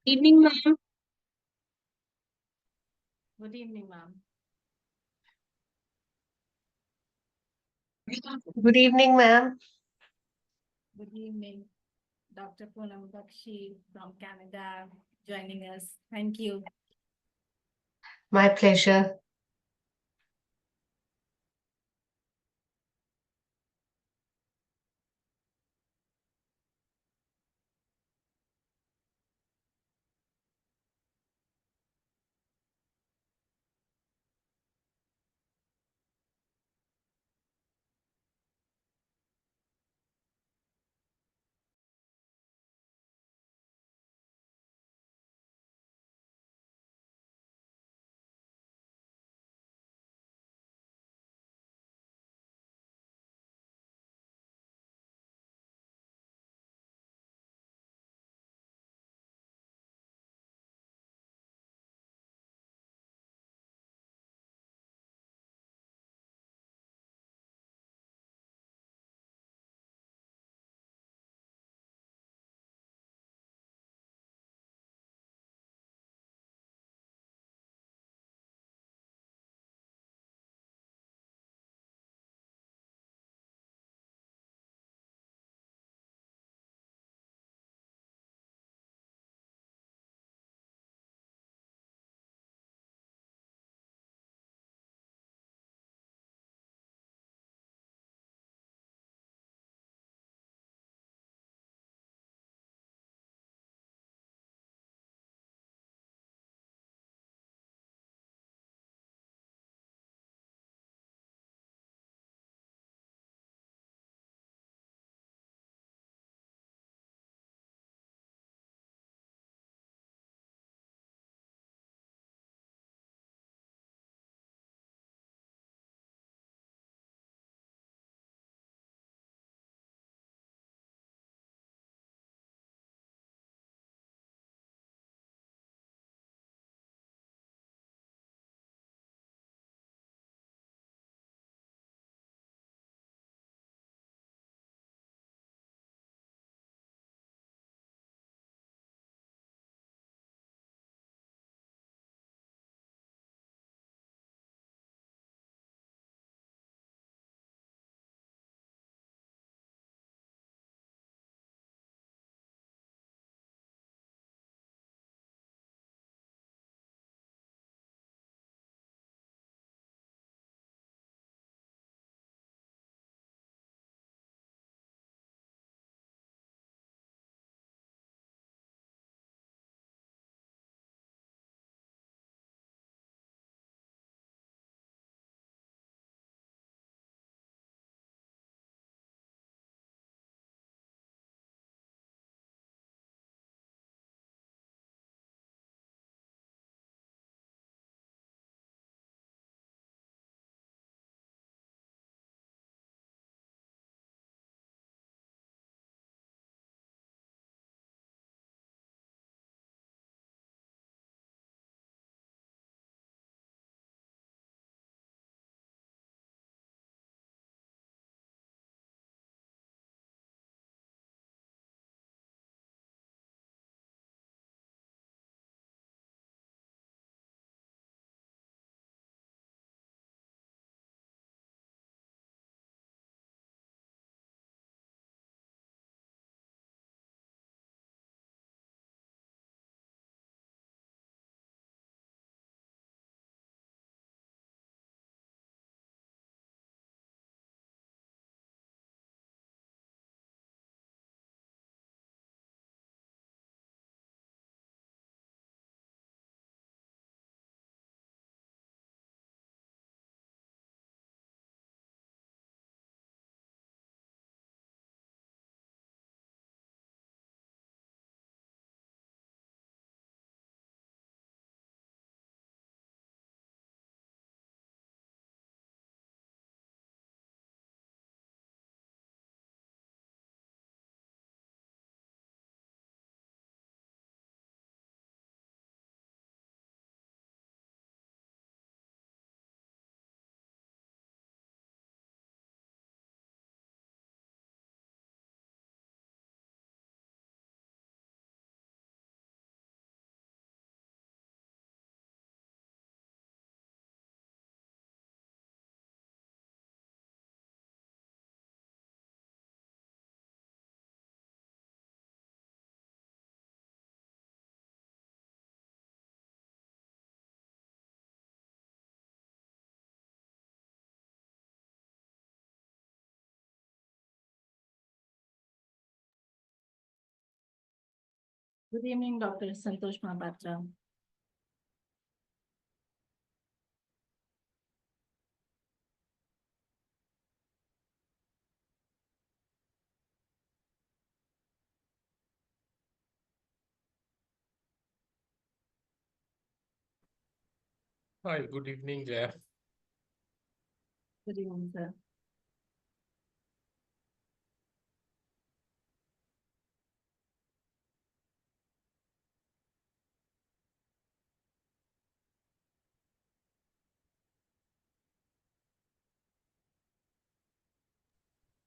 Evening, ma'am. Good evening, ma'am. Good evening, ma'am. Good evening, Dr. Poonam Bakshi from Canada joining us. Thank you. My pleasure. Good evening, Dr. Santosh Mahapatra. Hi, good evening, Jaya. Good evening, sir.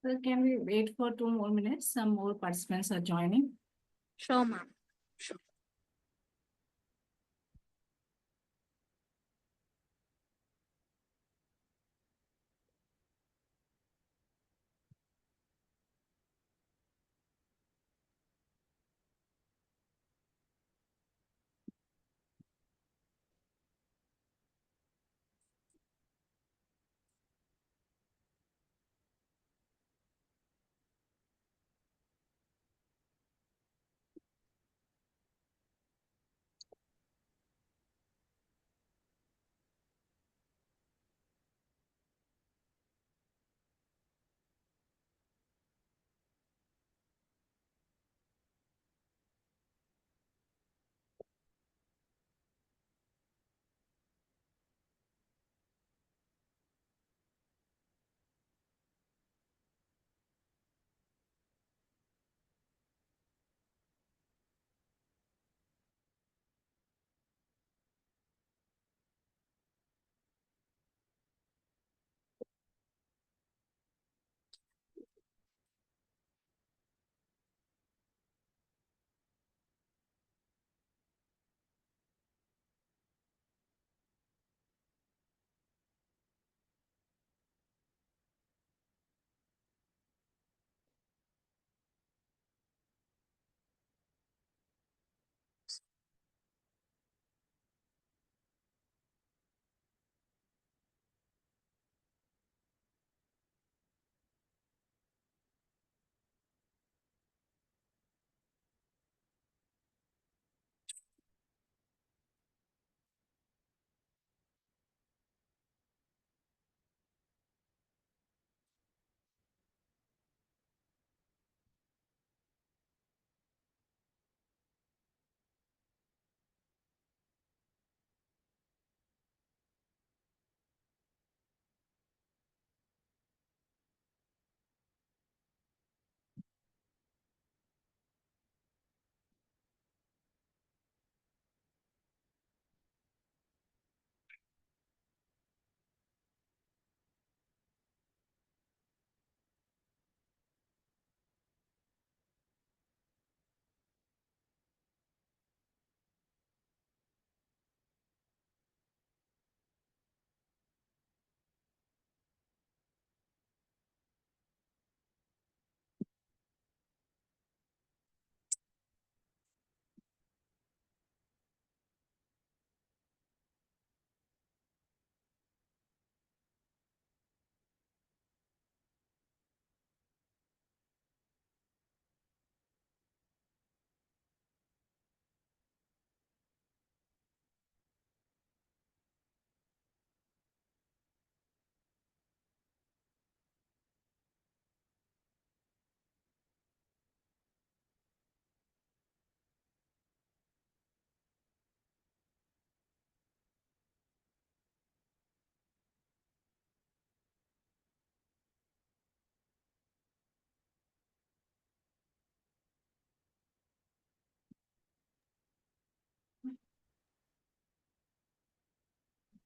Sir, can we wait for 2 more minutes? Some more participants are joining. Sure, ma'am. Sure.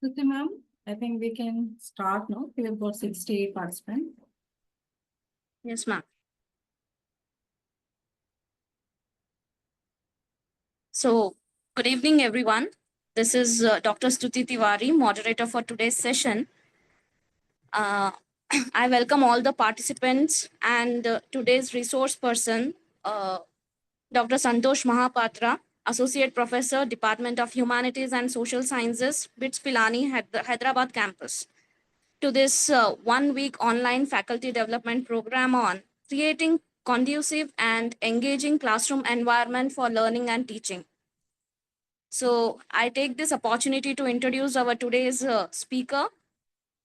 Okay, ma'am, I think we can start now. We have got 68 participants. Yes, ma'am. So, good evening, everyone. This is Dr. Stuti Tiwari, moderator for today's session. Uh, I welcome all the participants and today's resource person, Dr. Santosh Mahapatra, Associate Professor, Department of Humanities and Social Sciences, BITS Pilani, Hyderabad campus, to this 1 week online faculty development program on creating conducive and engaging classroom environment for learning and teaching. So I take this opportunity to introduce our today's speaker.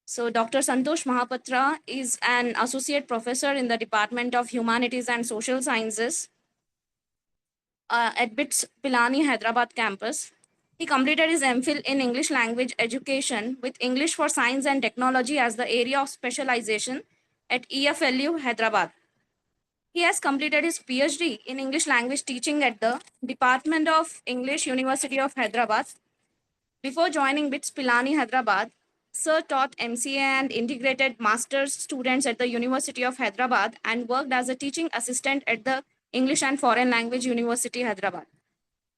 So Dr. Santosh Mahapatra is an associate professor in the Department of Humanities and Social Sciences at BITS Pilani, Hyderabad campus. He completed his MPhil in English language education with English for Science and Technology as the area of specialization at EFLU, Hyderabad. He has completed his PhD in English language teaching at the Department of English, University of Hyderabad. Before joining BITS Pilani, Hyderabad, Sir taught MCA and integrated master's students at the University of Hyderabad and worked as a teaching assistant at the English and Foreign Language University, Hyderabad.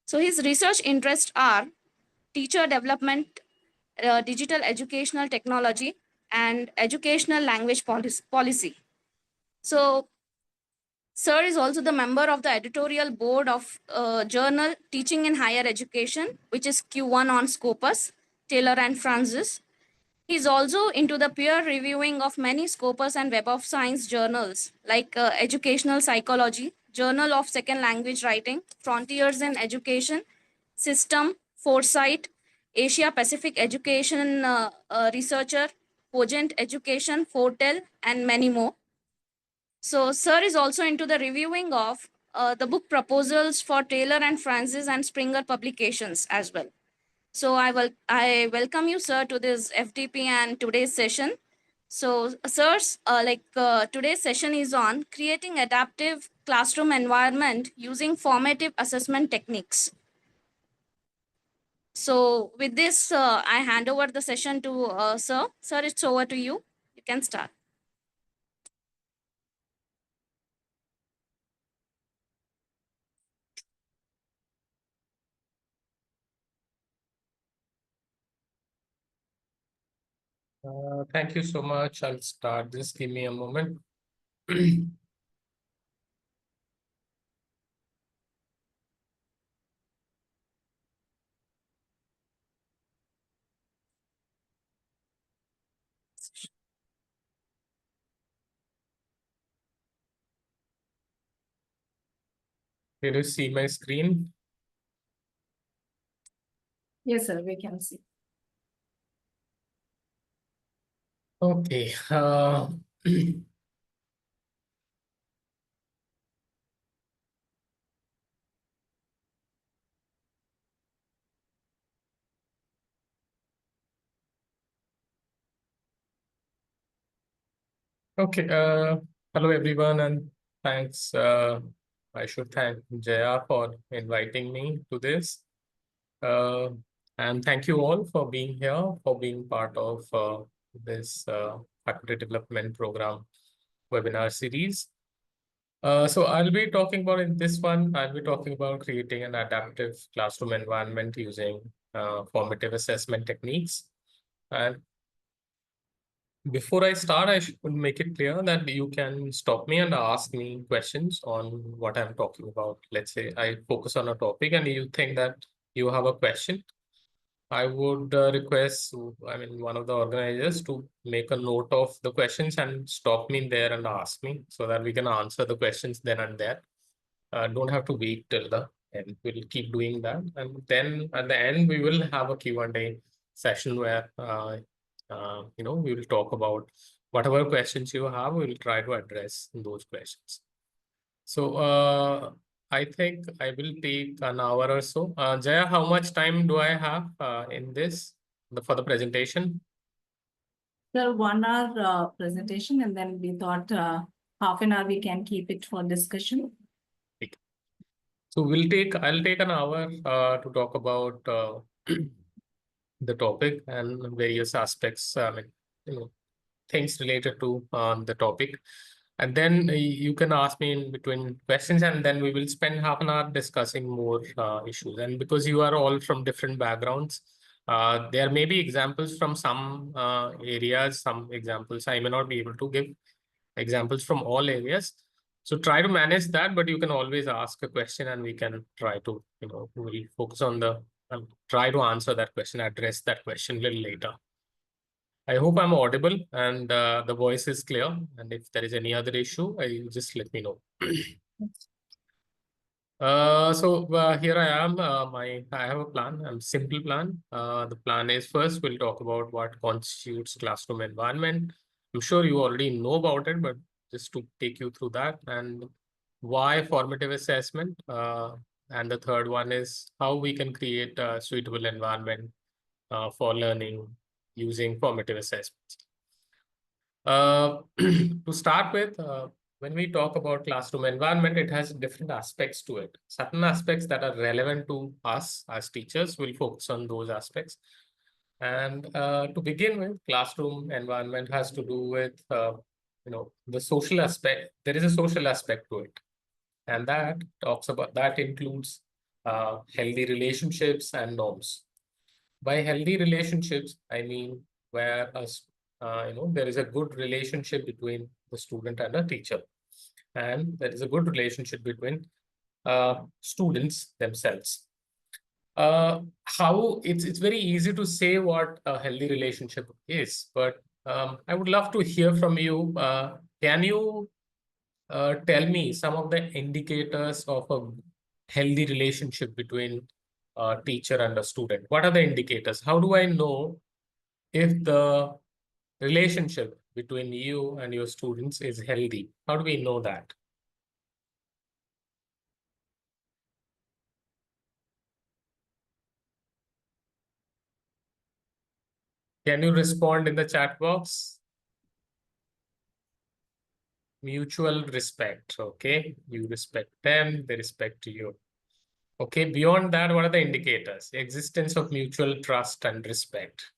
So his research interests are teacher development, digital educational technology, and educational language policy. So Sir is also the member of the editorial board of journal Teaching in Higher Education, which is Q1 on Scopus, Taylor and Francis. He is also into the peer reviewing of many Scopus and Web of Science journals like Educational Psychology, Journal of Second Language Writing, Frontiers in Education, System, Foresight, Asia Pacific Education Researcher, Cogent Education, Fortel, and many more. So, Sir is also into the reviewing of the book proposals for Taylor and Francis and Springer publications as well. So, I welcome you, sir, to this FDP and today's session. So, sirs, today's session is on creating adaptive classroom environment using formative assessment techniques. So, with this, I hand over the session to sir. Sir, it's over to you. You can start. Thank you so much. I'll start. Just give me a moment. Did you see my screen? Yes, sir, we can see. Okay. Okay. Hello, everyone, and thanks. I should thank Jaya for inviting me to this. And thank you all for being here, for being part of this faculty development program webinar series. So I'll be talking about in this one, I'll be talking about creating an adaptive classroom environment using formative assessment techniques. And before I start, I should make it clear that you can stop me and ask me questions on what I'm talking about. Let's say I focus on a topic and you think that you have a question. I would request, one of the organizers to make a note of the questions and stop me there and ask me so that we can answer the questions then and there. Don't have to wait till the end. We'll keep doing that. And then at the end, we will have a Q&A session where, we will talk about whatever questions you have, we'll try to address those questions. So I think I will take an hour or so. Jaya, how much time do I have in this for the presentation? Sir, 1 hour presentation, and then we thought half an hour we can keep it for discussion. So I'll take an hour to talk about the topic and various aspects, things related to the topic. And then you can ask me in between questions, and then we will spend half an hour discussing more issues. And because you are all from different backgrounds, there may be examples from some areas, some examples I may not be able to give examples from all areas. So try to manage that, but you can always ask a question and we can try to, we'll focus on try to answer that question, address that question a little later. I hope I'm audible and the voice is clear. And if there is any other issue, you just let me know. Here I am. I have a plan. Simple plan. The plan is first we'll talk about what constitutes classroom environment. I'm sure you already know about it, but just to take you through that, and why formative assessment. And the third one is how we can create a suitable environment for learning using formative assessments. To start with, when we talk about classroom environment, it has different aspects to it. Certain aspects that are relevant to us as teachers, will focus on those aspects. And to begin with, classroom environment has to do with, the social aspect. There is a social aspect to it. And that includes healthy relationships and norms. By healthy relationships, I mean where there is a good relationship between the student and a teacher, and there is a good relationship between students themselves. How it's very easy to say what a healthy relationship is, but I would love to hear from you. Can you tell me some of the indicators of a healthy relationship between a teacher and a student? What are the indicators? How do I know if the relationship between you and your students is healthy? How do we know that? Can you respond in the chat box? Mutual respect. Okay. You respect them, they respect you. Okay. Beyond that, what are the indicators? Existence of mutual trust and respect.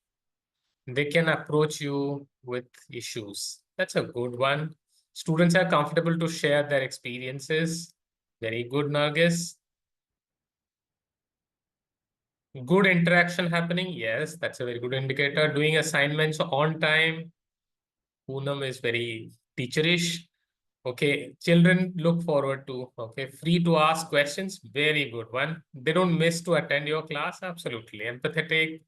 They can approach you with issues. That's a good one. Students are comfortable to share their experiences. Very good, Nargis. Good interaction happening. Yes, that's a very good indicator. Doing assignments on time. Poonam is very teacherish. Okay, children look forward to, okay, free to ask questions. Very good one. They don't miss to attend your class. Absolutely. Empathetic,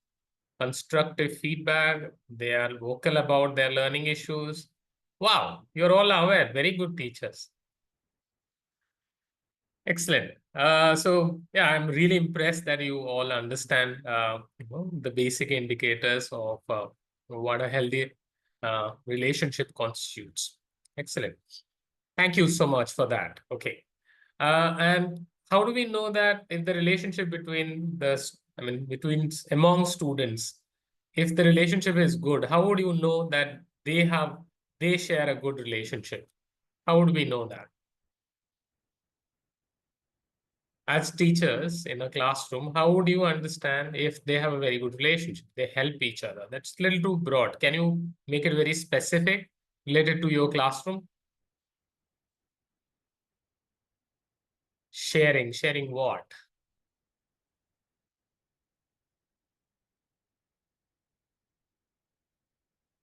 constructive feedback. They are vocal about their learning issues. Wow, you're all aware. Very good teachers. Excellent. Yeah, I'm really impressed that you all understand the basic indicators of what a healthy relationship constitutes. Excellent. Thank you so much for that. Okay. And how do we know that if the relationship between among students, if the relationship is good, how would you know that they share a good relationship? How would we know that? As teachers in a classroom, how would you understand if they have a very good relationship? They help each other. That's a little too broad. Can you make it very specific related to your classroom? Sharing what?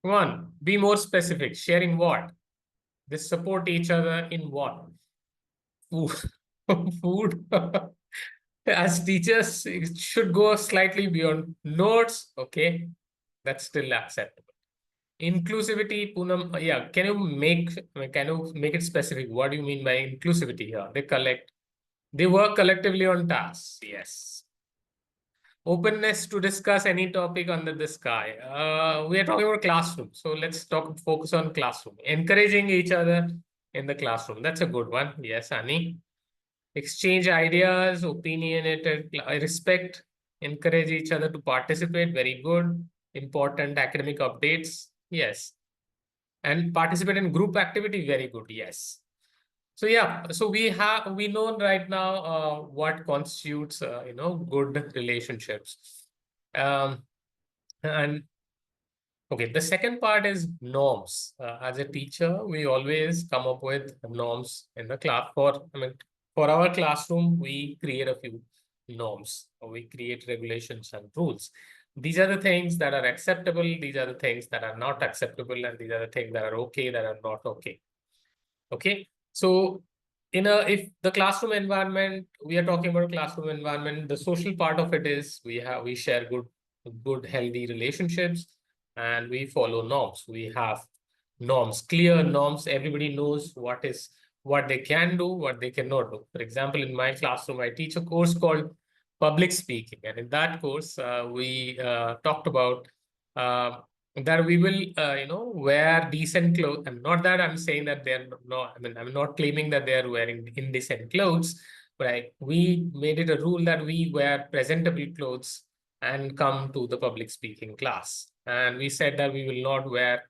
Come on, be more specific. Sharing what? They support each other in what? Food. As teachers, it should go slightly beyond notes. Okay, that's still acceptable. Inclusivity, Poonam, yeah, can you make it specific? What do you mean by inclusivity here? They work collectively on tasks. Yes. Openness to discuss any topic under the sky. We are talking about classroom. So let's focus on classroom. Encouraging each other in the classroom. That's a good one. Yes, Ani. Exchange ideas, opinionated, respect, encourage each other to participate. Very good. Important academic updates. Yes. And participate in group activity. Very good. Yes. So yeah, so we know right now what constitutes good relationships. And okay, the second part is norms. As a teacher, we always come up with norms in the class. For our classroom, we create a few norms. Or we create regulations and rules. These are the things that are acceptable. These are the things that are not acceptable, and these are the things that are okay, that are not okay. Okay, so if the classroom environment, we are talking about classroom environment, the social part of it is we share good healthy relationships. and we follow norms. We have norms, clear norms. Everybody knows what they can do, what they cannot do. For example, in my classroom, I teach a course called public speaking, and in that course, we talked about that we will, wear decent clothes. And not that I'm saying that they're not. I mean, I'm not claiming that they are wearing indecent clothes, but we made it a rule that we wear presentable clothes and come to the public speaking class. And we said that we will not wear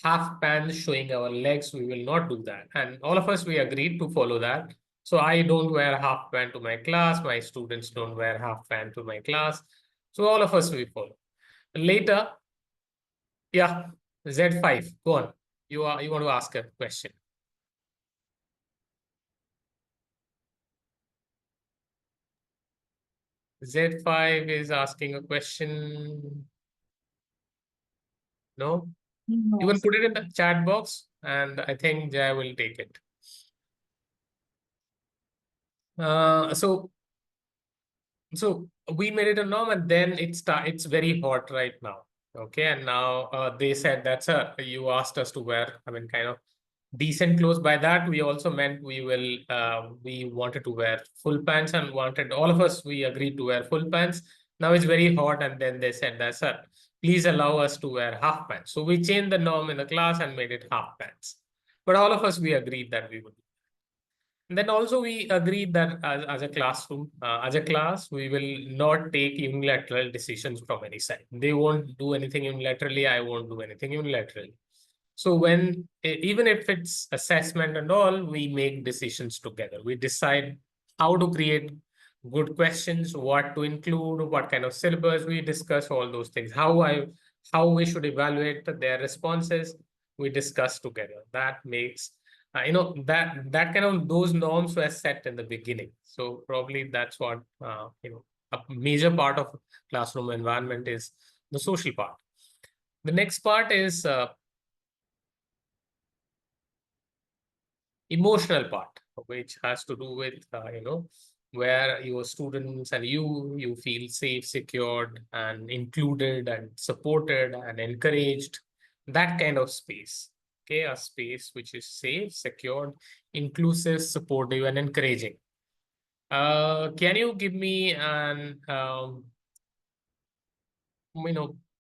half pants showing our legs. We will not do that. And all of us, we agreed to follow that. So I don't wear half pant to my class. My students don't wear half pant to my class. So all of us, we follow. Later, yeah, Z5, go on. You want to ask a question. Z5 is asking a question. No? No. You can put it in the chat box, and I think Jai will take it. So we made it a norm, and then it's very hot right now. Okay, and now they said you asked us to wear, I mean, kind of decent clothes. By that, we also meant we wanted to wear full pants, and wanted all of us, we agreed to wear full pants. Now it's very hot, and then they said that, sir, please allow us to wear half pants. So we changed the norm in the class and made it half pants. But all of us, we agreed that we would. And then also we agreed that as a classroom, as a class, we will not take unilateral decisions from any side. They won't do anything unilaterally. I won't do anything unilaterally. So even if it's assessment and all, we make decisions together. We decide how to create good questions, what to include, what kind of syllabus. We discuss all those things. How we should evaluate their responses. We discuss together. That makes that kind of those norms were set in the beginning. So probably that's what a major part of classroom environment is the social part. The next part is emotional part, which has to do with where your students and you feel safe, secured, and included, and supported, and encouraged. That kind of space. Okay, a space which is safe, secured, inclusive, supportive, and encouraging. Can you give me an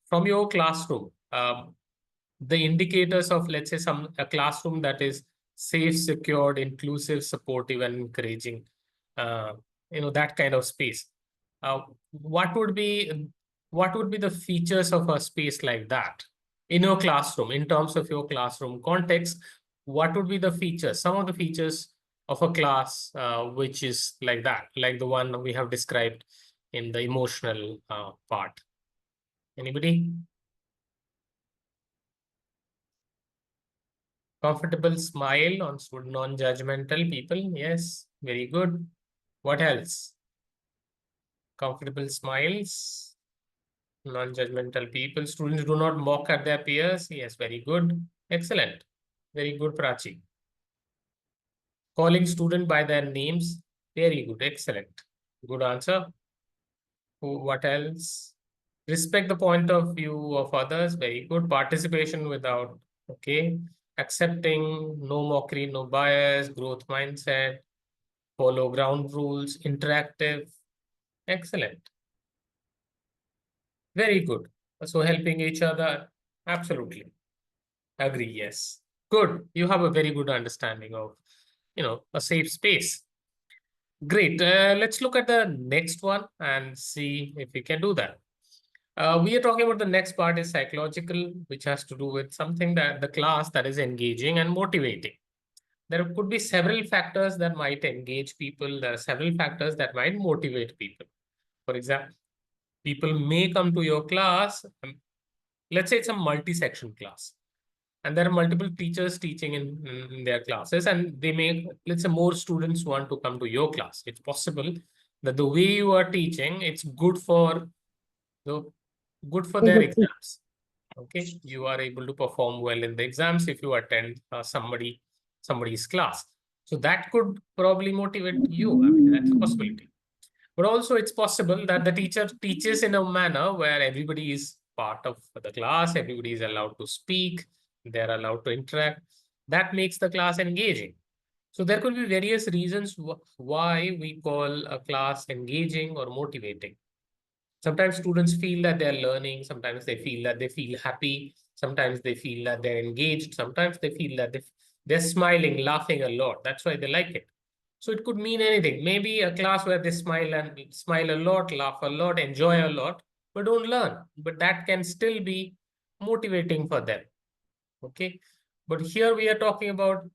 from your classroom, the indicators of, let's say, a classroom that is safe, secured, inclusive, supportive, and encouraging, that kind of space. What would be the features of a space like that in your classroom, in terms of your classroom context? What would be the features, some of the features of a class which is like that, like the one we have described in the emotional part? Anybody? Comfortable smile on non-judgmental people. Yes, very good. What else? Comfortable smiles, non-judgmental people. Students do not mock at their peers. Yes, very good. Excellent. Very good, Prachi. Calling student by their names. Very good. Excellent. Good answer. What else? Respect the point of view of others. Very good. Participation without, okay. Accepting, no mockery, no bias, growth mindset, follow ground rules, interactive. Excellent. Very good. So helping each other. Absolutely. Agree. Yes. Good. You have a very good understanding of, a safe space. Great. Let's look at the next one and see if we can do that. We are talking about the next part is psychological, which has to do with something that the class that is engaging and motivating. There could be several factors that might engage people. There are several factors that might motivate people. For example, people may come to your class. Let's say it's a multi-section class, and there are multiple teachers teaching in their classes, and they may, let's say, more students want to come to your class. It's possible that the way you are teaching, it's good for their exams. Okay, you are able to perform well in the exams if you attend somebody's class. So that could probably motivate you. I mean, that's a possibility. But also it's possible that the teacher teaches in a manner where everybody is part of the class. Everybody is allowed to speak. They're allowed to interact. That makes the class engaging. So there could be various reasons why we call a class engaging or motivating. Sometimes students feel that they're learning. Sometimes they feel that they feel happy. Sometimes they feel that they're engaged. Sometimes they feel that they're smiling, laughing a lot. That's why they like it. So it could mean anything. Maybe a class where they smile a lot, laugh a lot, enjoy a lot, but don't learn. But that can still be motivating for them. Okay. But here we are talking about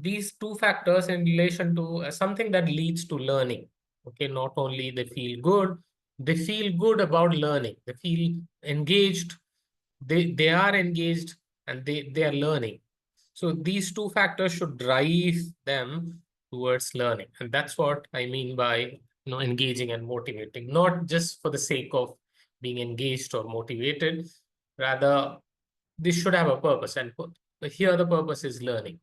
these two factors in relation to something that leads to learning. Okay, not only they feel good about learning, they feel engaged, they are engaged, and they are learning. So these two factors should drive them towards learning. And that's what I mean by engaging and motivating, not just for the sake of being engaged or motivated. Rather, this should have a purpose, and here the purpose is learning.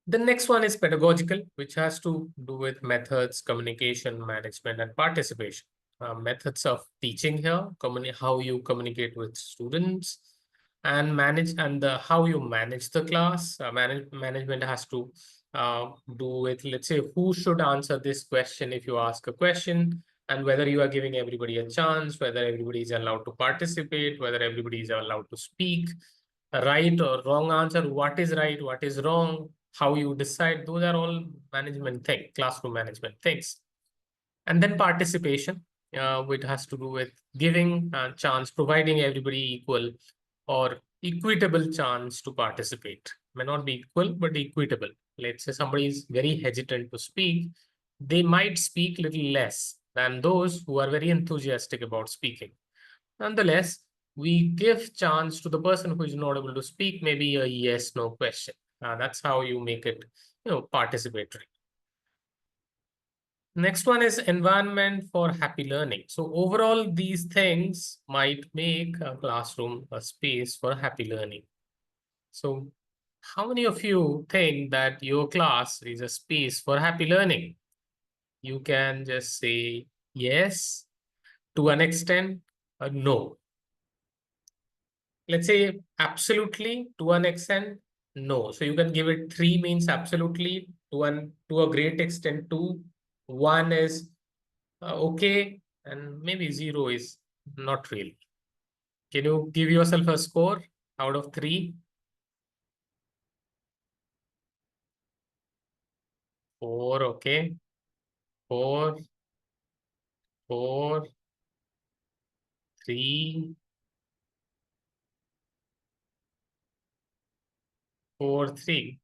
The next one is pedagogical, which has to do with methods, communication, management, and participation. Methods of teaching here, how you communicate with students, and how you manage the class. Management has to do with, let's say, who should answer this question if you ask a question, and whether you are giving everybody a chance, whether everybody is allowed to participate, whether everybody is allowed to speak, a right or wrong answer, what is right, what is wrong, how you decide. Those are all management things, classroom management things. And then participation, which has to do with giving a chance, providing everybody equal or equitable chance to participate. May not be equal, but equitable. Let's say somebody is very hesitant to speak, they might speak little less than those who are very enthusiastic about speaking. Nonetheless, we give chance to the person who is not able to speak, maybe a yes, no question. That's how you make it, participatory. Next one is environment for happy learning. So overall, these things might make a classroom a space for happy learning. So how many of you think that your class is a space for happy learning? You can just say yes, to an extent, or no. Let's say absolutely, to an extent, no. So you can give it 3 means absolutely, to a great extent 2, 1 is okay, and maybe 0 is not really. Can you give yourself a score out of 3? 4, okay. 4, 4, 3, 4, 3.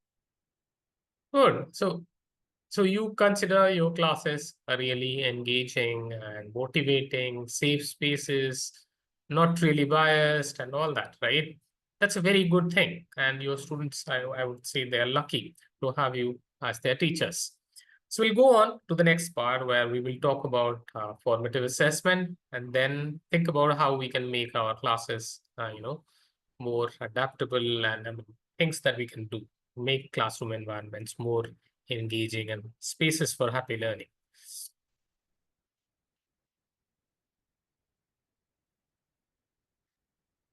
Good. So you consider your classes are really engaging and motivating, safe spaces, not really biased and all that, right? That's a very good thing. And your students, I would say they're lucky to have you as their teachers. So we'll go on to the next part where we will talk about formative assessment, and then think about how we can make our classes, more adaptable, and things that we can do, make classroom environments more engaging and spaces for happy learning.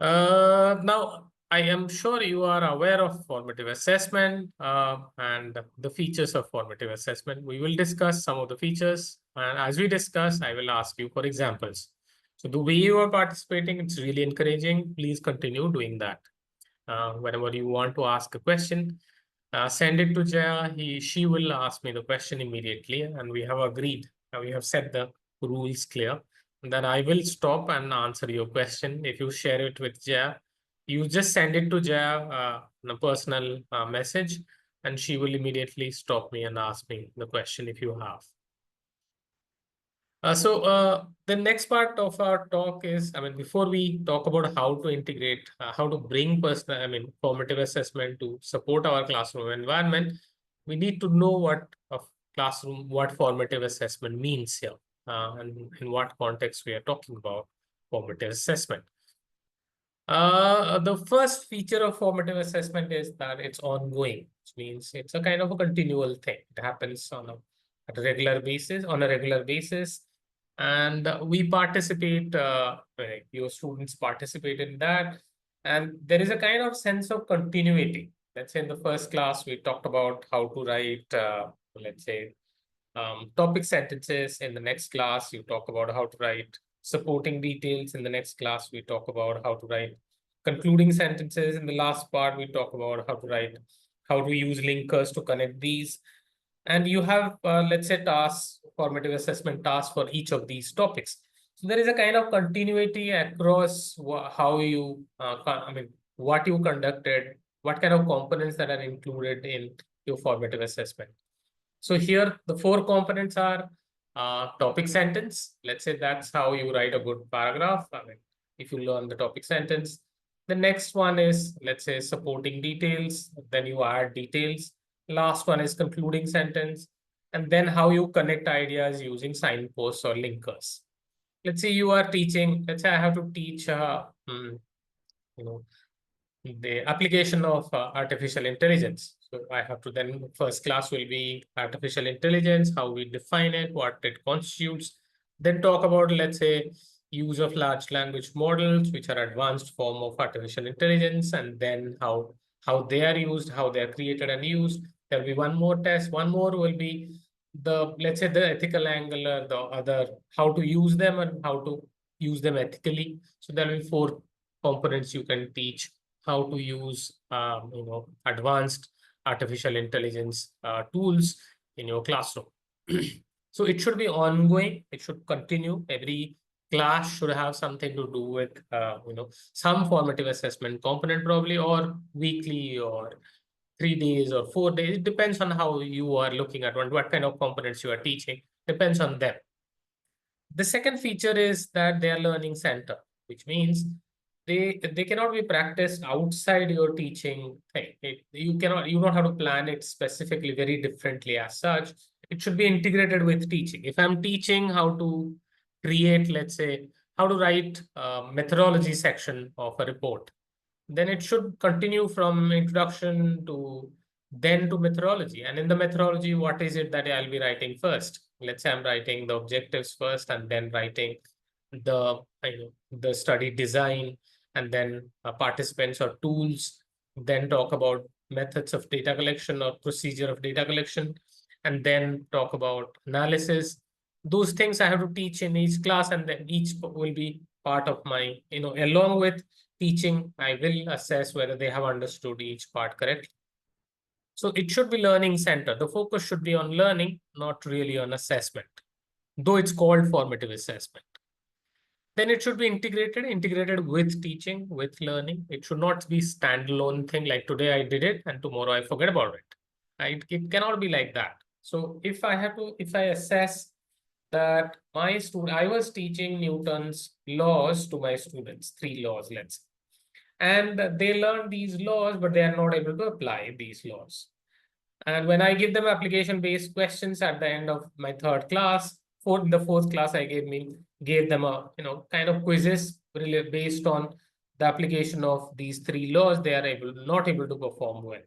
Now, I am sure you are aware of formative assessment and the features of formative assessment. We will discuss some of the features, and as we discuss, I will ask you for examples. So the way you are participating, it's really encouraging. Please continue doing that. Whenever you want to ask a question, send it to Jaya. She will ask me the question immediately, and we have agreed. We have set the rules clear. And then I will stop and answer your question. If you share it with Jaya, you just send it to Jaya in a personal message, and she will immediately stop me and ask me the question if you have. So the next part of our talk is, before we talk about how to integrate, how to bring formative assessment to support our classroom environment, we need to know what formative assessment means here, and in what context we are talking about formative assessment. The first feature of formative assessment is that it's ongoing, which means it's a kind of a continual thing. It happens on a regular basis, And we participate, like your students participate in that. And there is a kind of sense of continuity. Let's say in the first class, we talked about how to write, let's say, topic sentences. In the next class, you talk about how to write supporting details. In the next class, we talk about how to write concluding sentences. In the last part, we talk about how to use linkers to connect these. And you have, let's say, tasks, formative assessment tasks for each of these topics. So there is a kind of continuity across how you, what you conducted, what kind of components that are included in your formative assessment. So here the 4 components are topic sentence. Let's say that's how you write a good paragraph. If you learn the topic sentence. The next one is, let's say, supporting details. Then you add details. Last one is concluding sentence. And then how you connect ideas using signposts or linkers. Let's say you are teaching, let's say I have to teach, the application of artificial intelligence. So I have to then, first class will be artificial intelligence, how we define it, what it constitutes. Then talk about, let's say, use of large language models, which are advanced form of artificial intelligence, and then how they are used, how they are created and used. There'll be one more test. One more will be the, let's say, the ethical angle, or the other, how to use them and how to use them ethically. So there'll be 4 components you can teach how to use advanced artificial intelligence tools in your classroom. So it should be ongoing. It should continue. Every class should have something to do with some formative assessment component, probably, or weekly, or 3 days or 4 days. It depends on how you are looking at what kind of components you are teaching. Depends on them. The second feature is that they are learning center, which means they cannot be practiced outside your teaching thing. You don't have to plan it specifically very differently as such. It should be integrated with teaching. If I'm teaching how to create, let's say, how to write a methodology section of a report, then it should continue from introduction to then to methodology. And in the methodology, what is it that I'll be writing first? Let's say I'm writing the objectives first, and then writing the study design, and then participants or tools, then talk about methods of data collection or procedure of data collection, and then talk about analysis. Those things I have to teach in each class, and then each will be part of my, along with teaching, I will assess whether they have understood each part correctly. So it should be learning center. The focus should be on learning, not really on assessment, though it's called formative assessment. Then it should be integrated with teaching, with learning. It should not be standalone thing like today I did it and tomorrow I forget about it. It cannot be like that. So if I assess that I was teaching Newton's laws to my students, 3 laws, let's say, and they learn these laws, but they are not able to apply these laws. And when I give them application-based questions at the end of my 3rd class, the 4th class, I gave them a kind of quizzes really based on the application of these 3 laws. They are not able to perform well.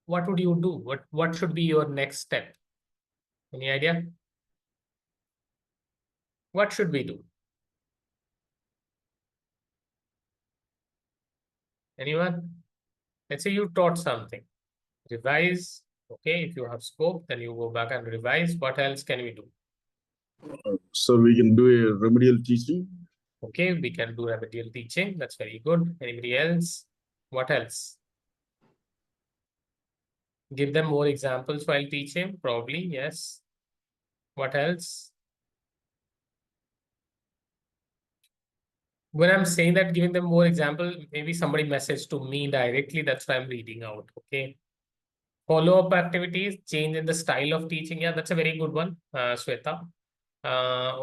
What would you do? What should be your next step? Any idea? What should we do? Anyone? Let's say you taught something. Revise. Okay, if you have scope, then you go back and revise. What else can we do? So we can do a remedial teaching. Okay, we can do remedial teaching. That's very good. Anybody else? What else? Give them more examples while teaching, probably, yes. What else? When I'm saying that, giving them more example, maybe somebody messaged to me directly. That's why I'm reading out. Okay. Follow-up activities, change in the style of teaching. Yeah, that's a very good one, Sweta.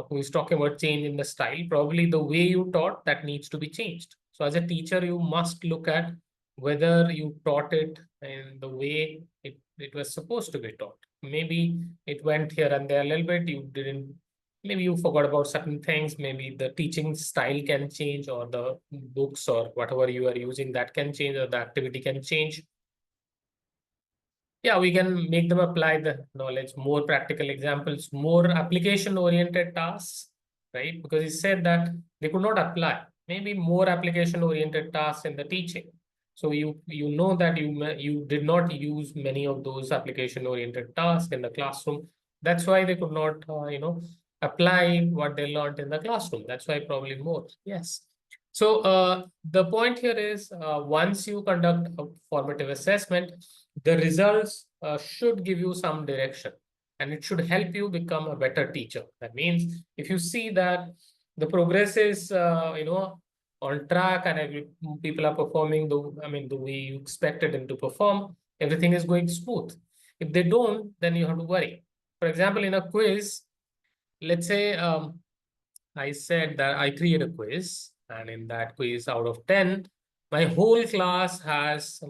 Who is talking about change in the style. Probably the way you taught, that needs to be changed. So as a teacher, you must look at whether you taught it in the way it was supposed to be taught. Maybe it went here and there a little bit. Maybe you forgot about certain things. Maybe the teaching style can change, or the books or whatever you are using, that can change, or the activity can change. Yeah, we can make them apply the knowledge, more practical examples, more application-oriented tasks. right? Because he said that they could not apply. Maybe more application-oriented tasks in the teaching. So you know that you did not use many of those application-oriented tasks in the classroom. That's why they could not, apply what they learned in the classroom. That's why probably more. Yes. So the point here is once you conduct a formative assessment, the results should give you some direction and it should help you become a better teacher. That means if you see that the progress is, on track and people are performing the way you expected them to perform, everything is going smooth. If they don't, then you have to worry. For example, in a quiz, let's say I said that I create a quiz, and in that quiz, out of 10, my whole class has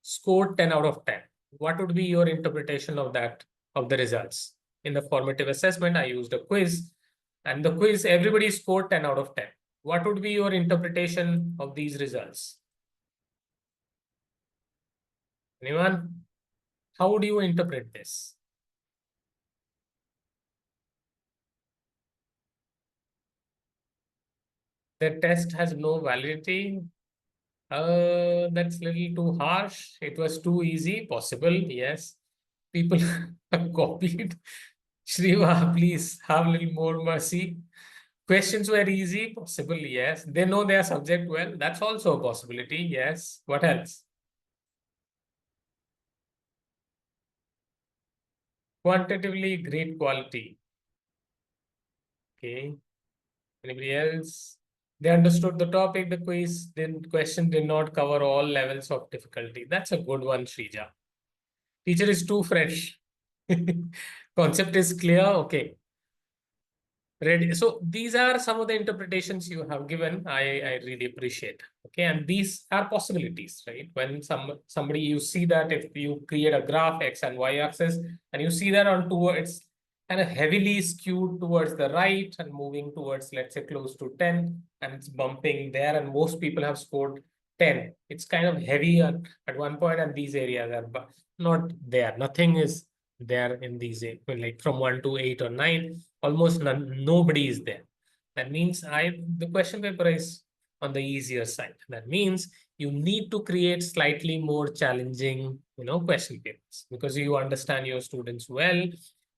scored 10 out of 10. What would be your interpretation of that, of the results? In the formative assessment, I used a quiz, and the quiz, everybody scored 10 out of 10. What would be your interpretation of these results? Anyone? How would you interpret this? The test has no validity. That's a little too harsh. It was too easy. Possible, yes. People have copied. Shriva, please have a little more mercy. Questions were easy. Possible, yes. They know their subject well. That's also a possibility. Yes. What else? Quantitatively great quality. Okay. Anybody else? They understood the topic, the quiz, the question did not cover all levels of difficulty. That's a good one, Shrija. Teacher is too fresh. Concept is clear. Okay. Ready. So these are some of the interpretations you have given. I really appreciate. Okay, and these are possibilities, right? When somebody you see that if you create a graph X and Y axis and you see that on two, it's kind of heavily skewed towards the right and moving towards, let's say, close to 10, and it's bumping there, and most people have scored 10. It's kind of heavy at one point, and these areas are not there. Nothing is there in these, like from 1 to 8 or 9, almost nobody is there. That means the question paper is on the easier side. That means you need to create slightly more challenging, question papers, because you understand your students well.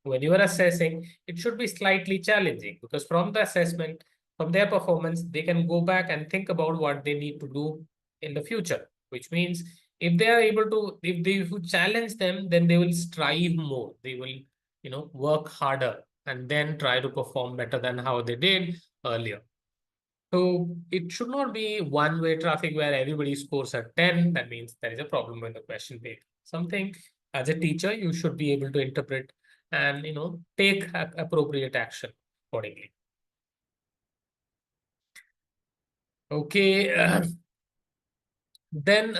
When you are assessing, it should be slightly challenging, because from the assessment, from their performance, they can go back and think about what they need to do in the future, which means if they are able to, if you challenge them, then they will strive more. They will, work harder and then try to perform better than how they did earlier. So it should not be one-way traffic where everybody scores at 10. That means there is a problem with the question paper. Something as a teacher, you should be able to interpret and, take appropriate action accordingly. Okay. Then,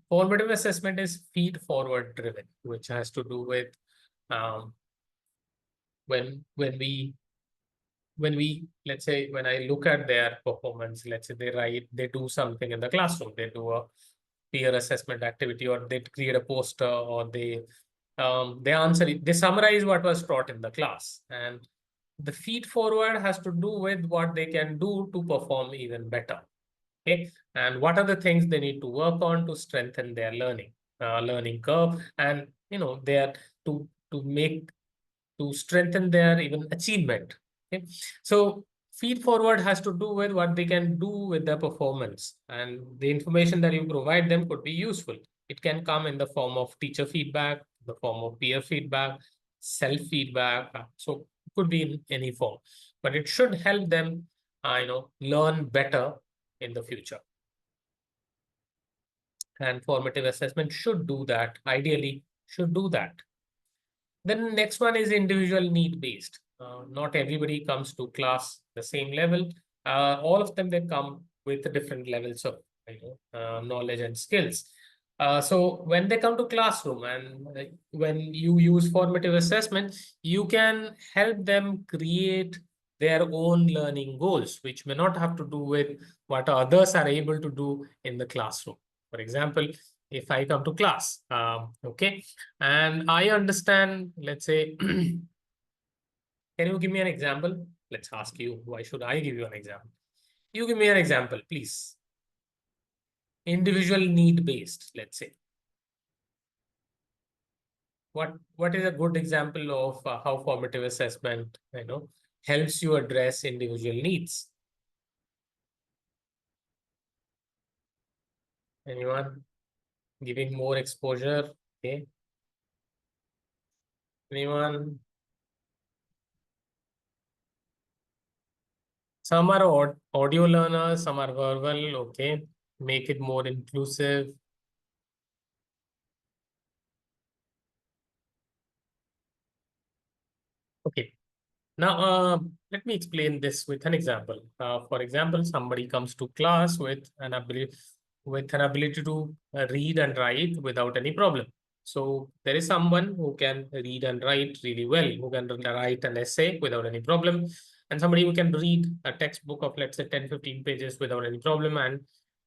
formative assessment is feed-forward driven, which has to do with when we let's say when I look at their performance, let's say they do something in the classroom, they do a peer assessment activity, or they create a poster, or they answer it, they summarize what was taught in the class, and the feed forward has to do with what they can do to perform even better. Okay, and what are the things they need to work on to strengthen their learning curve, and they to strengthen their even achievement. Okay, so feed forward has to do with what they can do with their performance, and the information that you provide them could be useful. It can come in the form of teacher feedback, the form of peer feedback, self feedback. So it could be in any form, but it should help them, learn better in the future. And formative assessment should do that. Ideally, should do that. Then the next one is individual need based. Not everybody comes to class the same level. All of them, they come with different levels of knowledge and skills. So when they come to classroom and when you use formative assessment, you can help them create their own learning goals, which may not have to do with what others are able to do in the classroom. For example, if I come to class, okay, and I understand, let's say, Can you give me an example? Let's ask you, why should I give you an example? You give me an example, please. Individual need based, let's say. What is a good example of how formative assessment, helps you address individual needs? Anyone giving more exposure? Okay. Anyone? Some are audio learners, some are verbal. Okay. Make it more inclusive. Okay. Now, let me explain this with an example. For example, somebody comes to class with an ability to read and write without any problem. So there is someone who can read and write really well, who can write an essay without any problem, and somebody who can read a textbook of, let's say, 10-15 pages without any problem and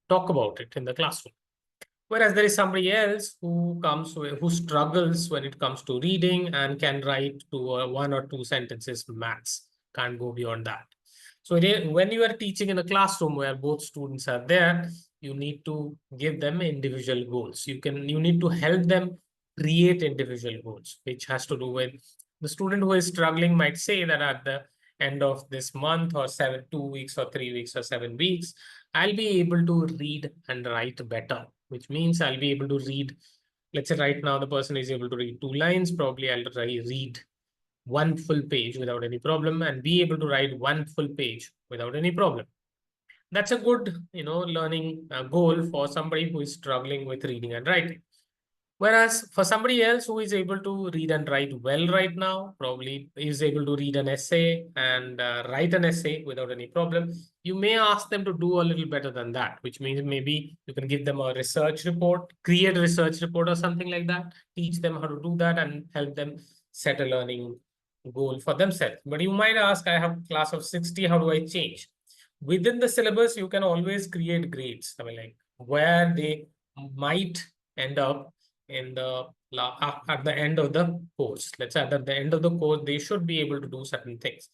talk about it in the classroom. Whereas there is somebody else who who struggles when it comes to reading and can write to 1 or 2 sentences max, can't go beyond that. So when you are teaching in a classroom where both students are there, you need to give them individual goals. You need to help them create individual goals, which has to do with the student who is struggling might say that at the end of this month or 2 weeks or 3 weeks or 7 weeks, I'll be able to read and write better, which means I'll be able to read. Let's say right now the person is able to read 2 lines, probably I'll read 1 full page without any problem and be able to write 1 full page without any problem. That's a good, learning goal for somebody who is struggling with reading and writing. Whereas for somebody else who is able to read and write well right now, probably is able to read an essay and write an essay without any problem, you may ask them to do a little better than that, which means maybe you can give them a research report, create a research report or something like that, teach them how to do that and help them set a learning goal for themselves. But you might ask, I have a class of 60, how do I change? Within the syllabus, you can always create grades. I mean, like where they might end up in the at the end of the course. Let's say at the end of the course, they should be able to do certain things.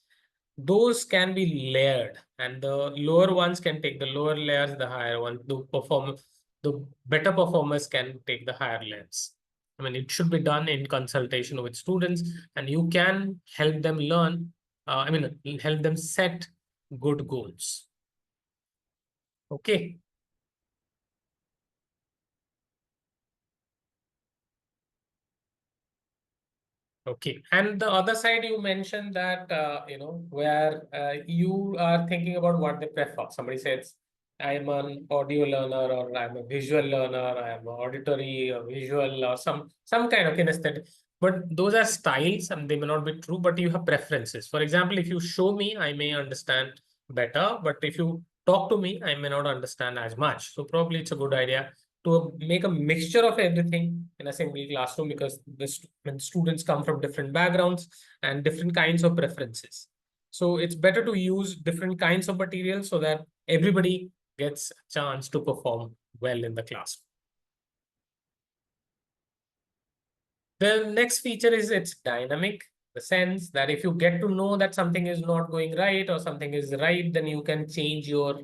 Those can be layered, and the lower ones can take the lower layers, the higher ones, the better performers can take the higher layers. I mean, it should be done in consultation with students, and you can help them learn, help them set good goals. Okay. Okay. And the other side, you mentioned that, where you are thinking about what they prefer. Somebody says, I'm an audio learner or I'm a visual learner, I'm auditory or visual or some kind of kinesthetic. But those are styles and they may not be true, but you have preferences. For example, if you show me, I may understand better, but if you talk to me, I may not understand as much. So probably it's a good idea to make a mixture of everything in a single classroom, because when students come from different backgrounds and different kinds of preferences. So it's better to use different kinds of materials so that everybody gets a chance to perform well in the class. The next feature is it's dynamic, the sense that if you get to know that something is not going right or something is right, then you can change your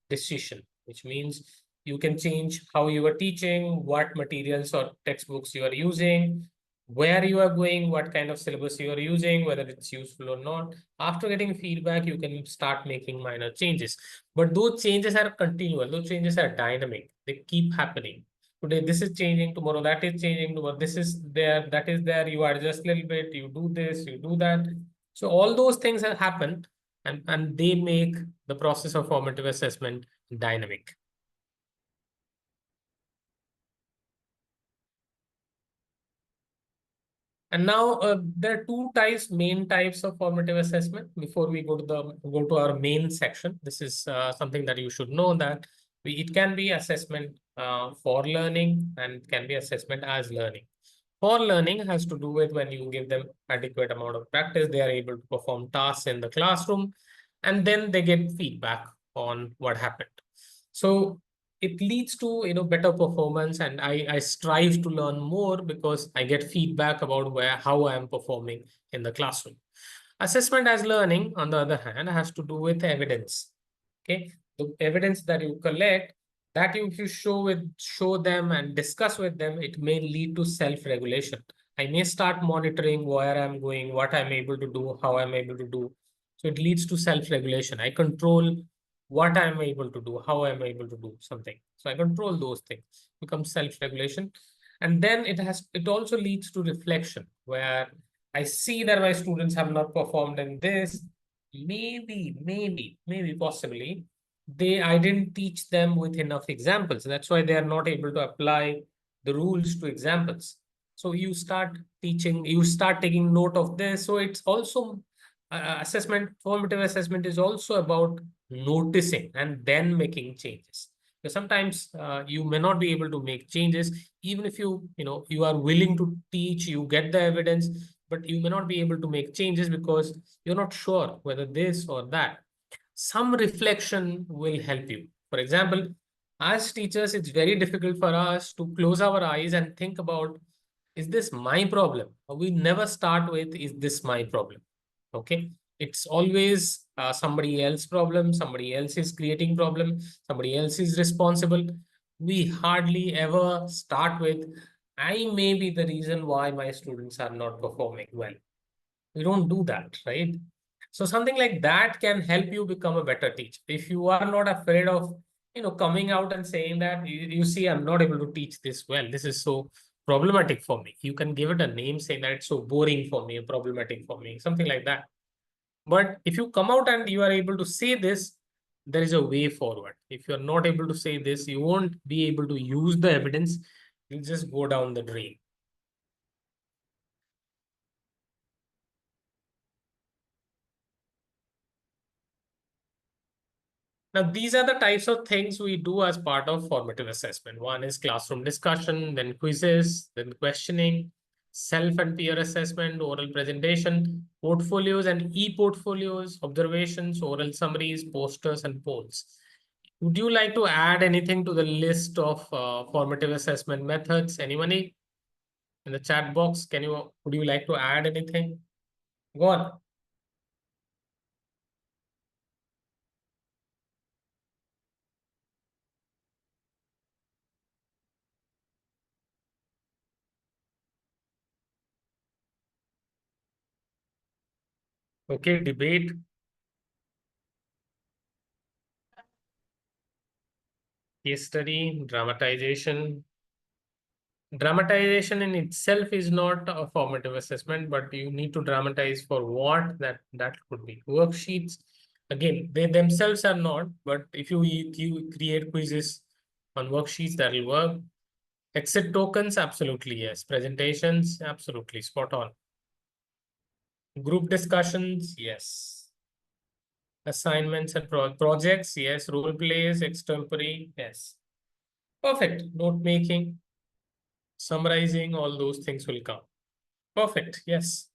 decision, which means you can change how you are teaching, what materials or textbooks you are using, where you are going, what kind of syllabus you are using, whether it's useful or not. After getting feedback, you can start making minor changes. But those changes are continual, those changes are dynamic, they keep happening. Today, this is changing, tomorrow, that is changing, tomorrow, this is there, that is there, you adjust a little bit, you do this, you do that. So all those things have happened and they make the process of formative assessment dynamic. And now there are two main types of formative assessment. Before we go to our main section, this is something that you should know, that it can be assessment for learning and can be assessment as learning. For learning has to do with when you give them adequate amount of practice, they are able to perform tasks in the classroom, and then they get feedback on what happened. So it leads to better performance, and I strive to learn more because I get feedback about how I am performing in the classroom. Assessment as learning, on the other hand, has to do with evidence. Okay, the evidence that you collect, that if you show them and discuss with them, it may lead to self-regulation. I may start monitoring where I'm going, what I'm able to do, how I'm able to do. So it leads to self-regulation. I control what I'm able to do, how I'm able to do something. So I control those things, becomes self-regulation. And then it also leads to reflection, where I see that my students have not performed in this. Maybe, possibly, I didn't teach them with enough examples. That's why they are not able to apply the rules to examples. So you start teaching, you start taking note of this. So it's also formative assessment is also about noticing and then making changes. Because sometimes you may not be able to make changes, even if you are willing to teach, you get the evidence, but you may not be able to make changes because you're not sure whether this or that. Some reflection will help you. For example, as teachers, it's very difficult for us to close our eyes and think about, is this my problem? We never start with, is this my problem? Okay. It's always somebody else's problem. Somebody else is creating problem. Somebody else is responsible. We hardly ever start with, I may be the reason why my students are not performing well. We don't do that, right? So something like that can help you become a better teacher. If you are not afraid of, coming out and saying that, you see, I'm not able to teach this well. This is so problematic for me. You can give it a name, saying that it's so boring for me, problematic for me, something like that. But if you come out and you are able to say this, there is a way forward. If you're not able to say this, you won't be able to use the evidence. You'll just go down the drain. Now, these are the types of things we do as part of formative assessment. One is classroom discussion, then quizzes, then questioning, self and peer assessment, oral presentation, portfolios and e-portfolios, observations, oral summaries, posters, and polls. Would you like to add anything to the list of formative assessment methods? Anybody in the chat box? Would you like to add anything? Go on. Okay, debate. Case study, dramatization. Dramatization in itself is not a formative assessment, but you need to dramatize for what that could be. Worksheets, again, they themselves are not, but if you create quizzes on worksheets, that will work. Exit tokens, absolutely yes. Presentations, absolutely spot on. Group discussions, yes. Assignments and projects, yes. Role plays, extempore, yes. Perfect. Note making, summarizing, all those things will come. Perfect. Yes.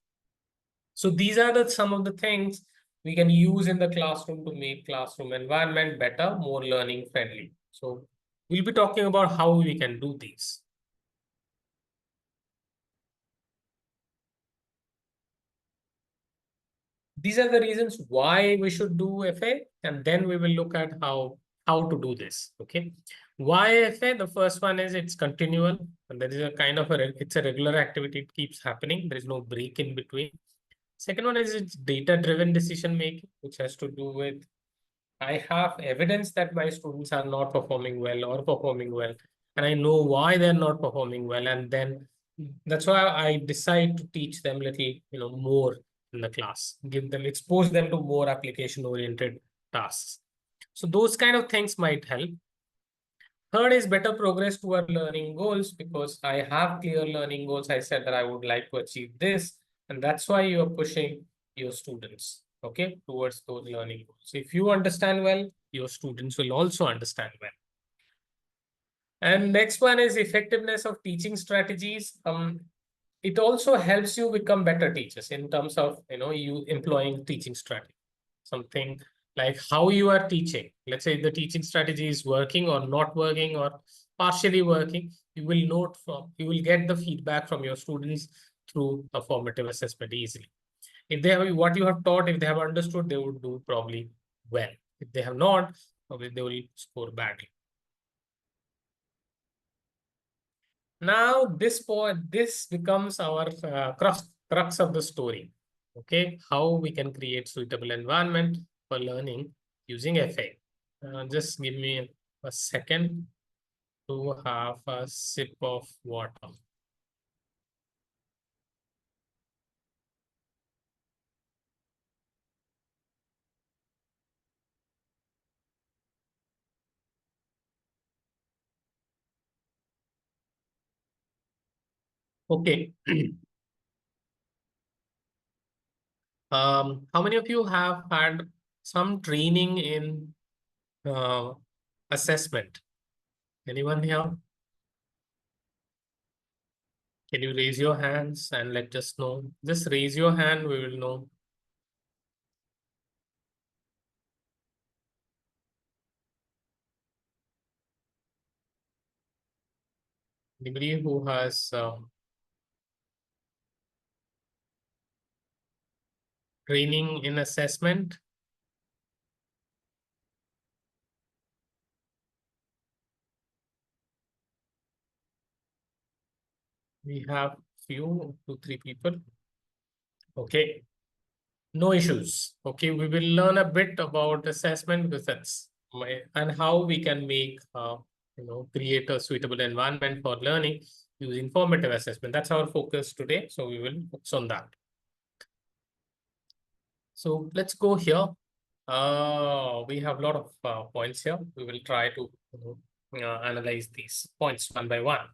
So these are some of the things we can use in the classroom to make classroom environment better, more learning friendly. So we'll be talking about how we can do these. These are the reasons why we should do FA, and then we will look at how to do this. Okay. Why FA? The first one is it's continual, and there is a kind of it's a regular activity. It keeps happening. There is no break in between. Second one is it's data-driven decision making, which has to do with I have evidence that my students are not performing well or performing well, and I know why they're not performing well, and then that's why I decide to teach them little, more in the class, expose them to more application-oriented tasks. So those kind of things might help. Third is better progress toward learning goals, because I have clear learning goals. I said that I would like to achieve this, and that's why you're pushing your students, okay, towards those learning goals. If you understand well, your students will also understand well. And next one is effectiveness of teaching strategies. It also helps you become better teachers in terms of, you employing teaching strategy. Something like how you are teaching. Let's say the teaching strategy is working or not working or partially working. You will get the feedback from your students through a formative assessment easily. If they have what you have taught, if they have understood, they would do probably well. If they have not, probably they will score badly. Now, this becomes our crux of the story. Okay, how we can create suitable environment for learning using FA. Just give me a second to have a sip of water. Okay. How many of you have had some training in assessment? Anyone here? Can you raise your hands and let us know? Just raise your hand, we will know. Anybody who has training in assessment? We have few, 2-3 people. Okay, no issues. Okay, we will learn a bit about assessment because that's and how we can make create a suitable environment for learning using formative assessment. That's our focus today. So we will focus on that. So let's go here. We have a lot of points here. We will try to analyze these points one by one.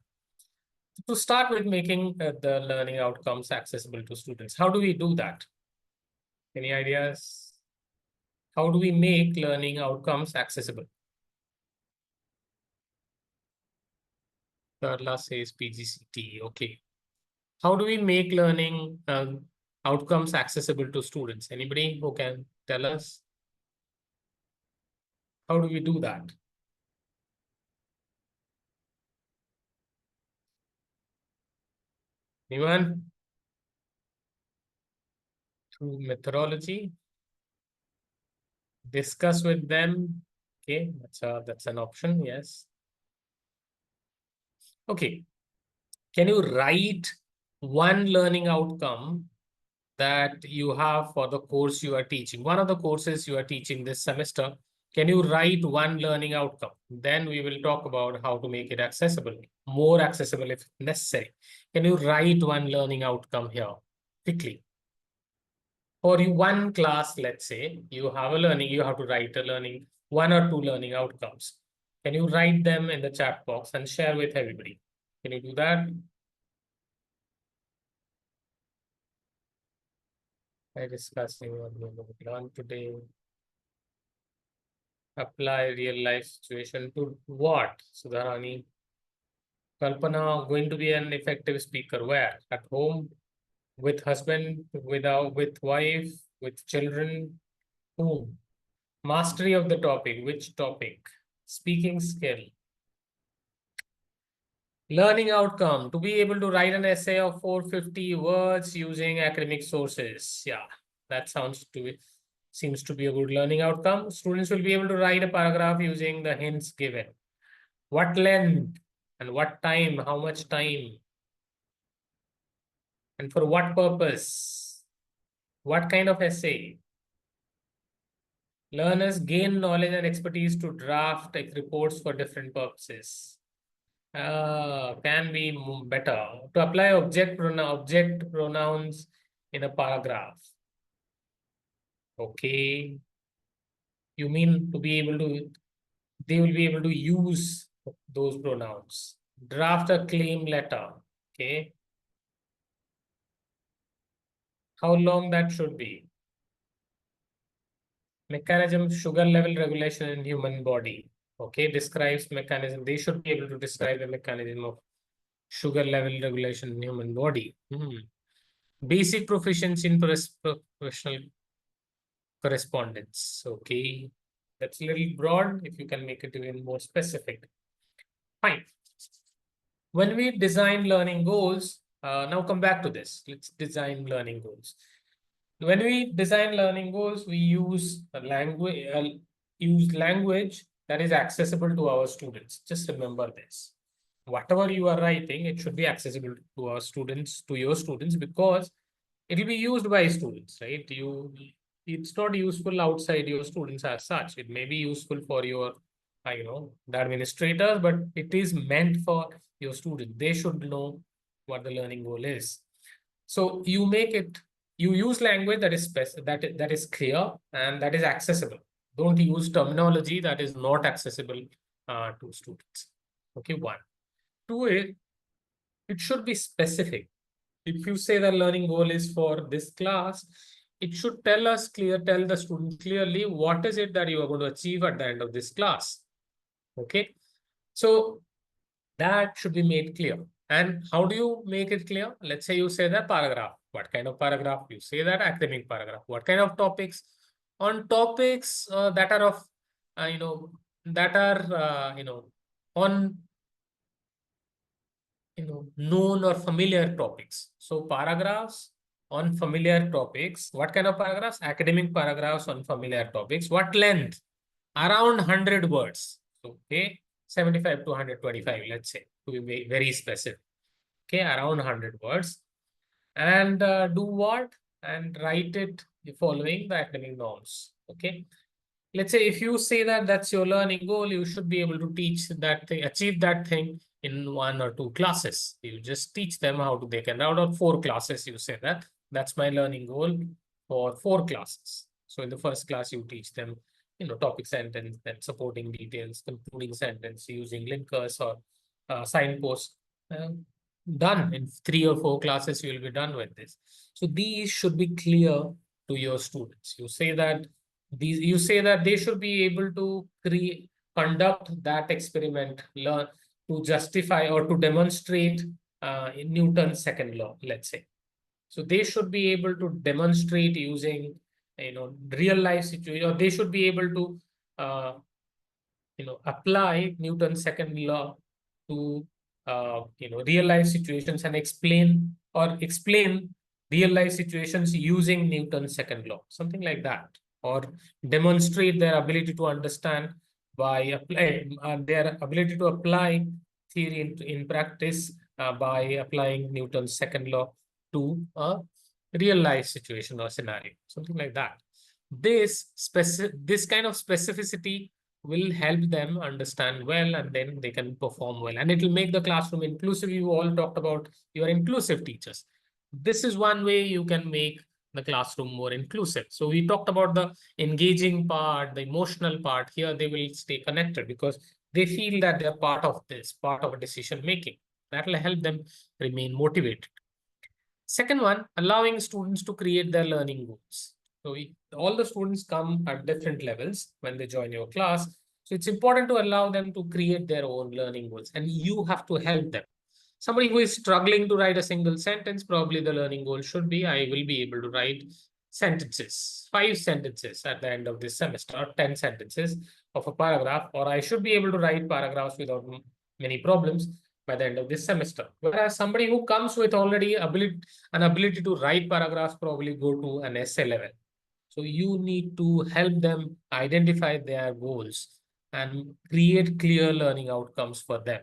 To start with making the learning outcomes accessible to students, how do we do that? Any ideas? How do we make learning outcomes accessible? Karla says PGCT. Okay. How do we make learning outcomes accessible to students? Anybody who can tell us? How do we do that? Anyone? Through methodology. Discuss with them. Okay, that's an option. Yes. Okay. Can you write one learning outcome that you have for the course you are teaching? One of the courses you are teaching this semester. Can you write one learning outcome? Then we will talk about how to make it accessible, more accessible if necessary. Can you write one learning outcome here quickly? For one class, let's say, you have a learning, you have to write a learning, 1 or 2 learning outcomes. Can you write them in the chat box and share with everybody? Can you do that? By discussing what we will learn today. Apply real life situation to what? Sudharani. Kalpana, going to be an effective speaker where? At home? With husband? With wife? With children? Whom? Mastery of the topic. Which topic? Speaking skill. Learning outcome. To be able to write an essay of 450 words using academic sources. Yeah, that seems to be a good learning outcome. Students will be able to write a paragraph using the hints given. What length and what time? How much time? And for what purpose? What kind of essay? Learners gain knowledge and expertise to draft reports for different purposes. Can be better. To apply object pronouns in a paragraph. Okay. You mean to be able to, they will be able to use those pronouns. Draft a claim letter. Okay. How long that should be? Mechanism, sugar level regulation in human body. Okay, describes mechanism. They should be able to describe the mechanism of sugar level regulation in human body. Basic proficiency in professional correspondence. Okay, that's a little broad. If you can make it even more specific. Fine. When we design learning goals, now come back to this. Let's design learning goals. When we design learning goals, we use language that is accessible to our students. Just remember this. Whatever you are writing, it should be accessible to our students, to your students, because it will be used by students, right? It's not useful outside your students as such. It may be useful for your, the administrators, but it is meant for your student. They should know what the learning goal is. So you use language that is that is clear and that is accessible. Don't use terminology that is not accessible to students. Okay, one. Two, it should be specific. If you say the learning goal is for this class, it should tell the student clearly what is it that you are going to achieve at the end of this class. Okay, so that should be made clear. And how do you make it clear? Let's say you say that paragraph. What kind of paragraph? You say that academic paragraph. What kind of topics? On topics that are of, on known or familiar topics. So paragraphs on familiar topics. What kind of paragraphs? Academic paragraphs on familiar topics. What length? Around 100 words. Okay, 75 to 125, let's say, to be very specific. Okay, around 100 words. And do what? And write it following the academic norms. Okay. Let's say if you say that that's your learning goal, you should be able to teach that thing, achieve that thing in 1 or 2 classes. You just teach them how to, they can out of 4 classes, you say that that's my learning goal for 4 classes. So in the first class, you teach them, topic sentence, then supporting details, concluding sentence using linkers or signposts. Done in 3 or 4 classes, you will be done with this. So these should be clear to your students. You say that they should be able to conduct that experiment, learn to justify or to demonstrate in Newton's second law, let's say. So they should be able to demonstrate using, real life situation, or they should be able to, apply Newton's second law to, real life situations and explain real life situations using Newton's second law, something like that, or demonstrate their ability to understand by their ability to apply theory in practice by applying Newton's second law to a real life situation or scenario, something like that. This kind of specificity will help them understand well, and then they can perform well, and it will make the classroom inclusive. You all talked about your inclusive teachers. This is one way you can make the classroom more inclusive. So we talked about the engaging part, the emotional part. Here they will stay connected because they feel that they're part of this, part of a decision making. That will help them remain motivated. Second one, allowing students to create their learning goals. So all the students come at different levels when they join your class. So it's important to allow them to create their own learning goals, and you have to help them. Somebody who is struggling to write a single sentence, probably the learning goal should be, I will be able to write sentences, 5 sentences at the end of this semester, or 10 sentences of a paragraph, or I should be able to write paragraphs without many problems by the end of this semester. Whereas somebody who comes with already an ability to write paragraphs probably go to an essay level. So you need to help them identify their goals and create clear learning outcomes for them.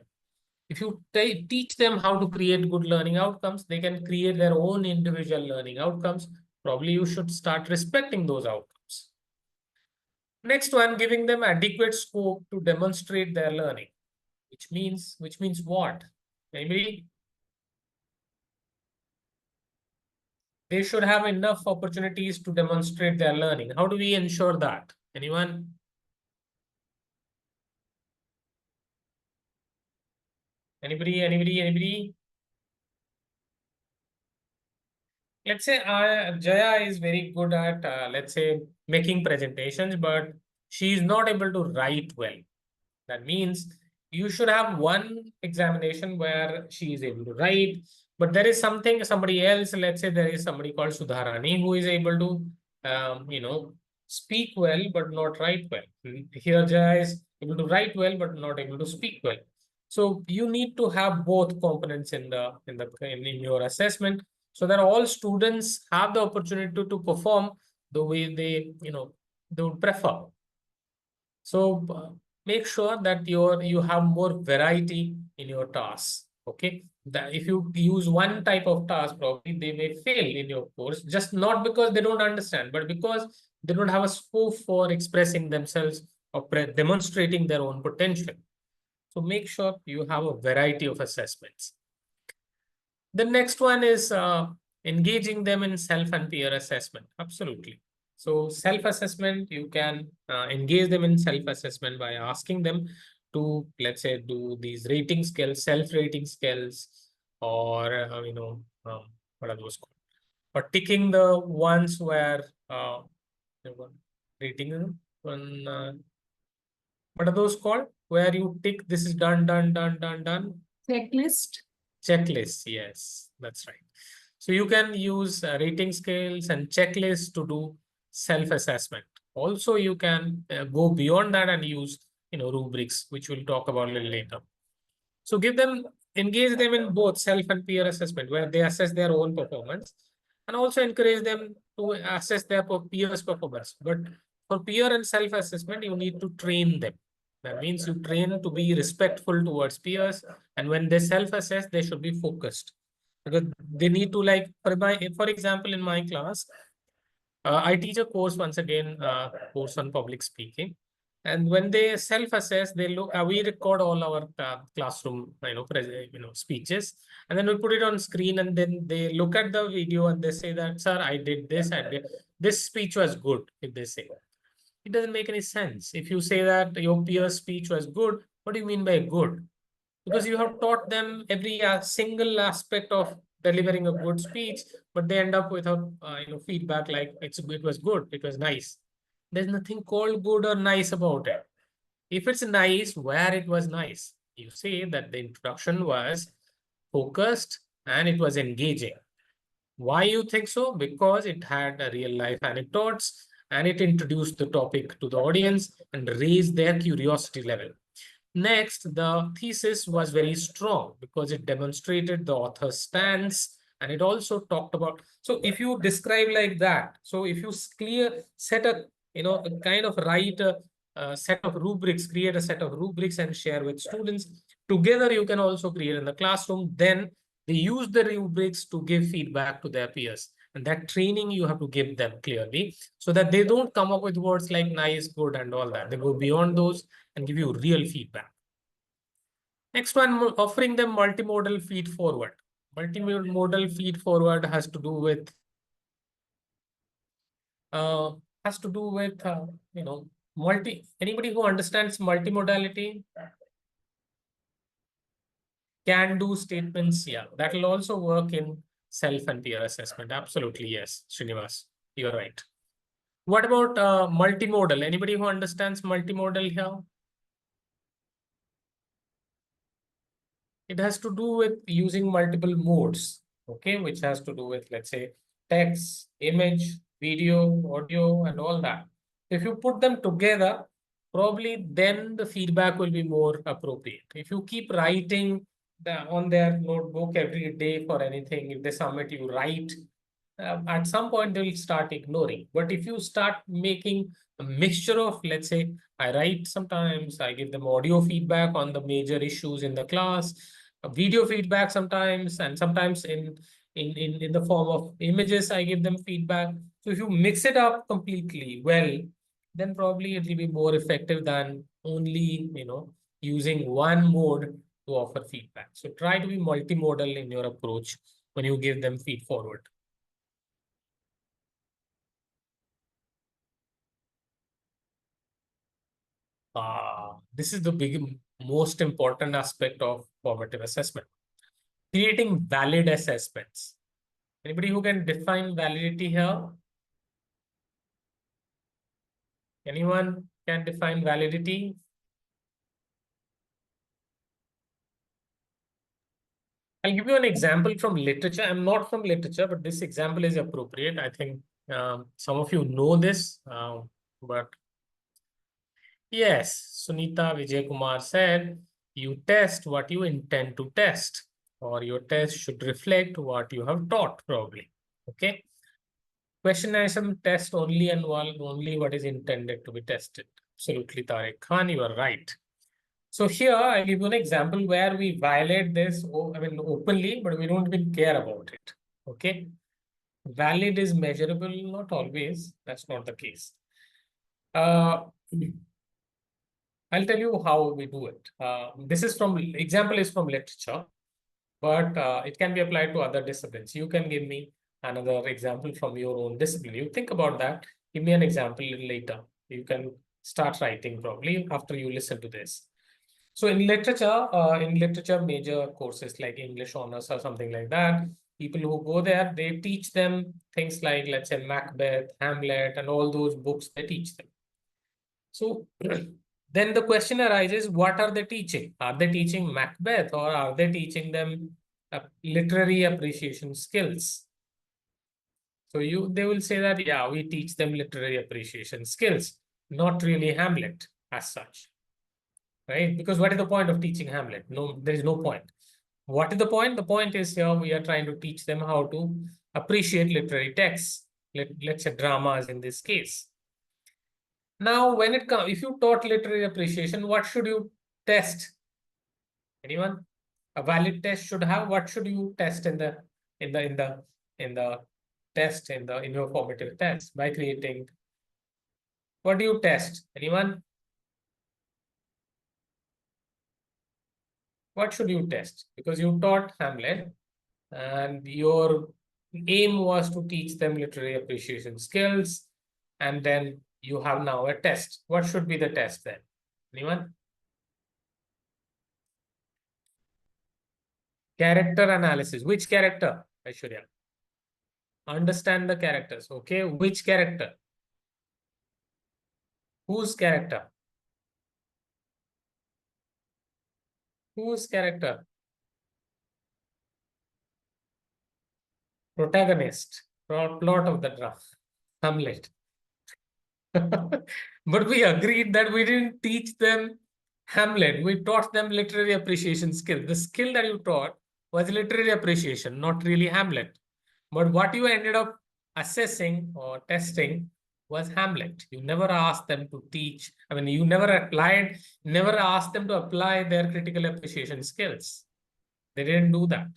If you teach them how to create good learning outcomes, they can create their own individual learning outcomes. Probably you should start respecting those outcomes. Next one, giving them adequate scope to demonstrate their learning. Which means what? Maybe they should have enough opportunities to demonstrate their learning. How do we ensure that? Anyone? Anybody? Let's say Jaya is very good at, let's say, making presentations, but she is not able to write well. That means you should have one examination where she is able to write, but there is somebody else, let's say there is somebody called Sudharani who is able to, speak well, but not write well. Here Jaya is able to write well, but not able to speak well. So you need to have both components in your assessment. so that all students have the opportunity to perform the way they would prefer. So make sure that you have more variety in your tasks. Okay, that if you use one type of task, probably they may fail in your course, just not because they don't understand, but because they don't have a scope for expressing themselves or demonstrating their own potential. So make sure you have a variety of assessments. The next one is engaging them in self and peer assessment. Absolutely. So self-assessment, you can engage them in self-assessment by asking them to, let's say, do these rating skills, self-rating skills, or what are those called? Or ticking the ones where rating one. What are those called? Where you tick, this is done, done, done, done, done. Checklist. Checklist, yes, that's right. So you can use rating scales and checklists to do self-assessment. Also, you can go beyond that and use rubrics, which we'll talk about a little later. So engage them in both self and peer assessment, where they assess their own performance, and also encourage them to assess their peers' performance. But for peer and self-assessment, you need to train them. That means you train to be respectful towards peers, and when they self-assess, they should be focused. Because they need to, like, for example, in my class, I teach a course once again, course on public speaking. And when they self-assess, they look. We record all our classroom, speeches, and then we put it on screen. And then they look at the video and they say that, "Sir, I did this. I did this speech was good." If they say, it doesn't make any sense. If you say that your peer's speech was good, what do you mean by good? Because you have taught them every single aspect of delivering a good speech, but they end up with a feedback like it was good, it was nice. There's nothing called good or nice about it. If it's nice, where it was nice, you say that the introduction was focused and it was engaging. Why you think so? Because it had a real life anecdotes and it introduced the topic to the audience and raised their curiosity level. Next, the thesis was very strong because it demonstrated the author's stance, and it also talked about. So if you describe like that, so if you set a kind of write a set of rubrics, create a set of rubrics and share with students. Together, you can also create in the classroom. Then they use the rubrics to give feedback to their peers. And that training you have to give them clearly so that they don't come up with words like nice, good, and all that. They go beyond those and give you real feedback. Next one, offering them multimodal feed forward. Multimodal feed forward has to do with anybody who understands multimodality. Can do statements, yeah, that will also work in self and peer assessment. Absolutely, yes, Srinivas, you're right. What about multimodal? Anybody who understands multimodal here? It has to do with using multiple modes, okay, which has to do with, let's say, text, image, video, audio, and all that. If you put them together, probably then the feedback will be more appropriate. If you keep writing on their notebook every day for anything, if they submit, you write, at some point they'll start ignoring. But if you start making a mixture of, let's say, I write sometimes, I give them audio feedback on the major issues in the class, video feedback sometimes, and sometimes in the form of images, I give them feedback. So if you mix it up completely well, then probably it will be more effective than only, using one mode to offer feedback. So try to be multimodal in your approach when you give them feed forward. This is the most important aspect of formative assessment. Creating valid assessments. Anybody who can define validity here? Anyone can define validity? I'll give you an example from literature. I'm not from literature, but this example is appropriate. I think some of you know this, but yes, Sunita Vijay Kumar said, you test what you intend to test. or your test should reflect what you have taught probably. Okay. Question has some test only and only what is intended to be tested. Absolutely, Tariq Khan, you are right. So here I give you an example where we violate this, openly, but we don't even care about it. Okay. Valid is measurable, not always. That's not the case. I'll tell you how we do it. This is from example is from literature, but it can be applied to other disciplines. You can give me another example from your own discipline. You think about that. Give me an example a little later. You can start writing probably after you listen to this. So in literature, major courses like English honors or something like that, people who go there, they teach them things like, let's say, Macbeth, Hamlet, and all those books they teach them. So then the question arises, what are they teaching? Are they teaching Macbeth or are they teaching them literary appreciation skills? So they will say that, yeah, we teach them literary appreciation skills, not really Hamlet as such. Right? Because what is the point of teaching Hamlet? No, there is no point. What is the point? The point is here we are trying to teach them how to appreciate literary texts, let's say dramas in this case. Now, when it comes, if you taught literary appreciation, what should you test? Anyone? A valid test should have, what should you test in your formative test by creating? What do you test? Anyone? What should you test? Because you taught Hamlet and your aim was to teach them literary appreciation skills, and then you have now a test. What should be the test then? Anyone? Character analysis. Which character, Aishwarya? Understand the characters. Okay, which character? Whose character? Whose character? Protagonist. Plot of the drama. Hamlet. But we agreed that we didn't teach them Hamlet. We taught them literary appreciation skill. The skill that you taught was literary appreciation, not really Hamlet. But what you ended up assessing or testing was Hamlet. You never asked them to teach. You never asked them to apply their critical appreciation skills. They didn't do that.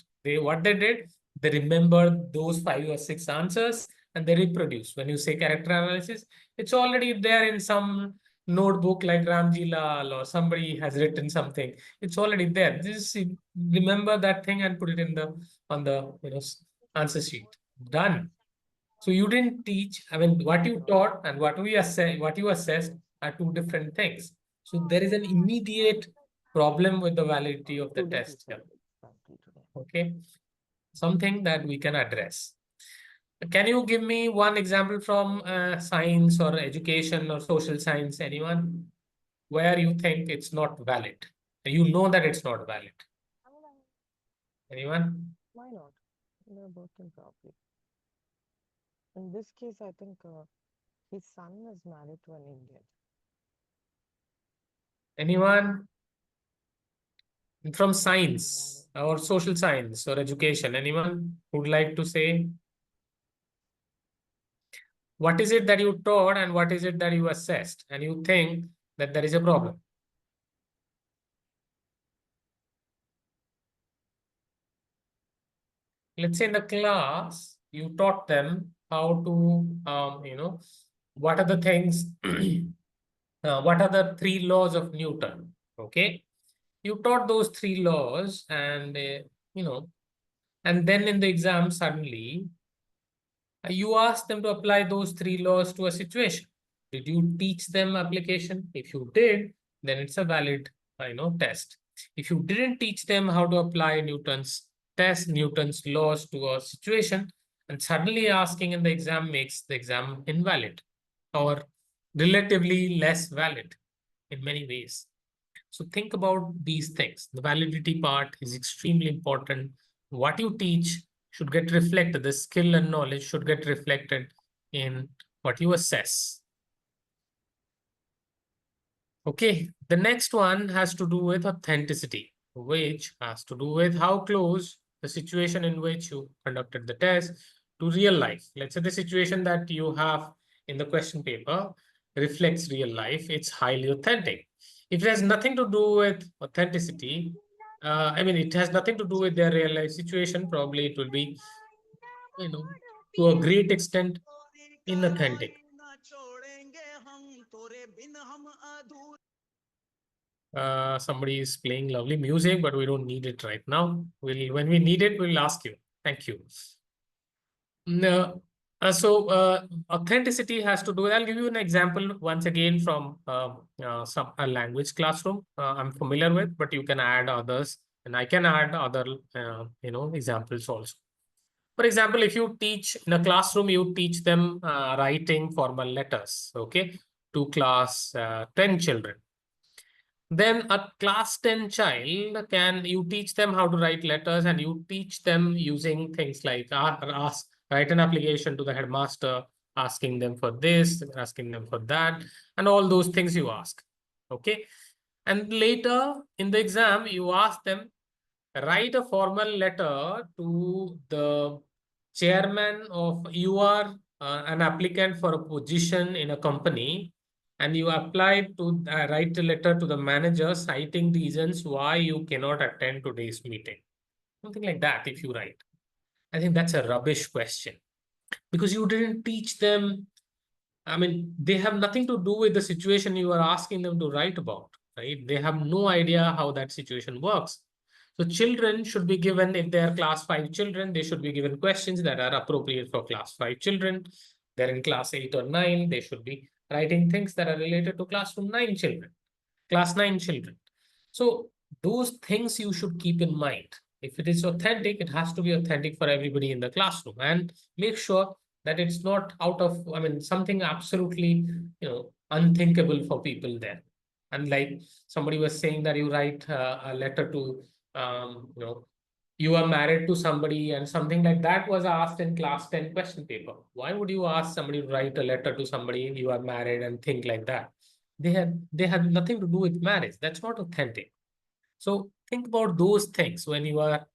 What they did, they remembered those 5 or 6 answers and they reproduce. When you say character analysis, it's already there in some notebook like Ramji Lal or somebody has written something. It's already there. Just remember that thing and put it on the answer sheet. Done. So you didn't teach. What you taught and what you assessed are 2 different things. So there is an immediate problem with the validity of the test here. Okay, something that we can address. Can you give me one example from science or education or social science, anyone, where you think it's not valid? You know that it's not valid. Anyone? Why not? They're working properly. In this case, I think his son is married to an Indian. Anyone? From science or social science or education, anyone would like to say? What is it that you taught and what is it that you assessed and you think that there is a problem? Let's say in the class, you taught them how to, what are the things, what are the 3 laws of Newton, okay? You taught those 3 laws and, and then in the exam, suddenly, you asked them to apply those 3 laws to a situation. Did you teach them application? If you did, then it's a valid, test. If you didn't teach them how to apply Newton's laws to a situation, and suddenly asking in the exam makes the exam invalid or relatively less valid in many ways. So think about these things. The validity part is extremely important. What you teach should get reflected. The skill and knowledge should get reflected in what you assess. Okay, the next one has to do with authenticity. which has to do with how close the situation in which you conducted the test to real life. Let's say the situation that you have in the question paper reflects real life, it's highly authentic. If it has nothing to do with authenticity, I mean, it has nothing to do with their real life situation, probably it will be, to a great extent, inauthentic. Somebody is playing lovely music, but we don't need it right now. When we need it, we'll ask you. Thank you. No. Authenticity has to do. I'll give you an example once again from a language classroom I'm familiar with, but you can add others, and I can add other examples also. For example, if you teach in a classroom, you teach them writing formal letters, okay, to class 10 children. Then a class 10 child, you teach them how to write letters, and you teach them using things like write an application to the headmaster, asking them for this, asking them for that, and all those things you ask. Okay. And later in the exam, you ask them, write a formal letter to the chairman of, you are an applicant for a position in a company, and you apply to write a letter to the manager citing reasons why you cannot attend today's meeting. Something like that, if you write. I think that's a rubbish question because you didn't teach them. I mean, they have nothing to do with the situation you are asking them to write about, right? They have no idea how that situation works. So children should be given, if they are class 5 children, they should be given questions that are appropriate for class 5 children. They're in class 8 or 9, they should be writing things that are related to classroom 9 children, class 9 children. So those things you should keep in mind. If it is authentic, it has to be authentic for everybody in the classroom, and make sure that it's not out of, I mean, something absolutely, unthinkable for people there. And like somebody was saying that you write a letter to, you are married to somebody, and something like that was asked in class 10 question paper. Why would you ask somebody to write a letter to somebody you are married and think like that? They had nothing to do with marriage. That's not authentic. So think about those things when you are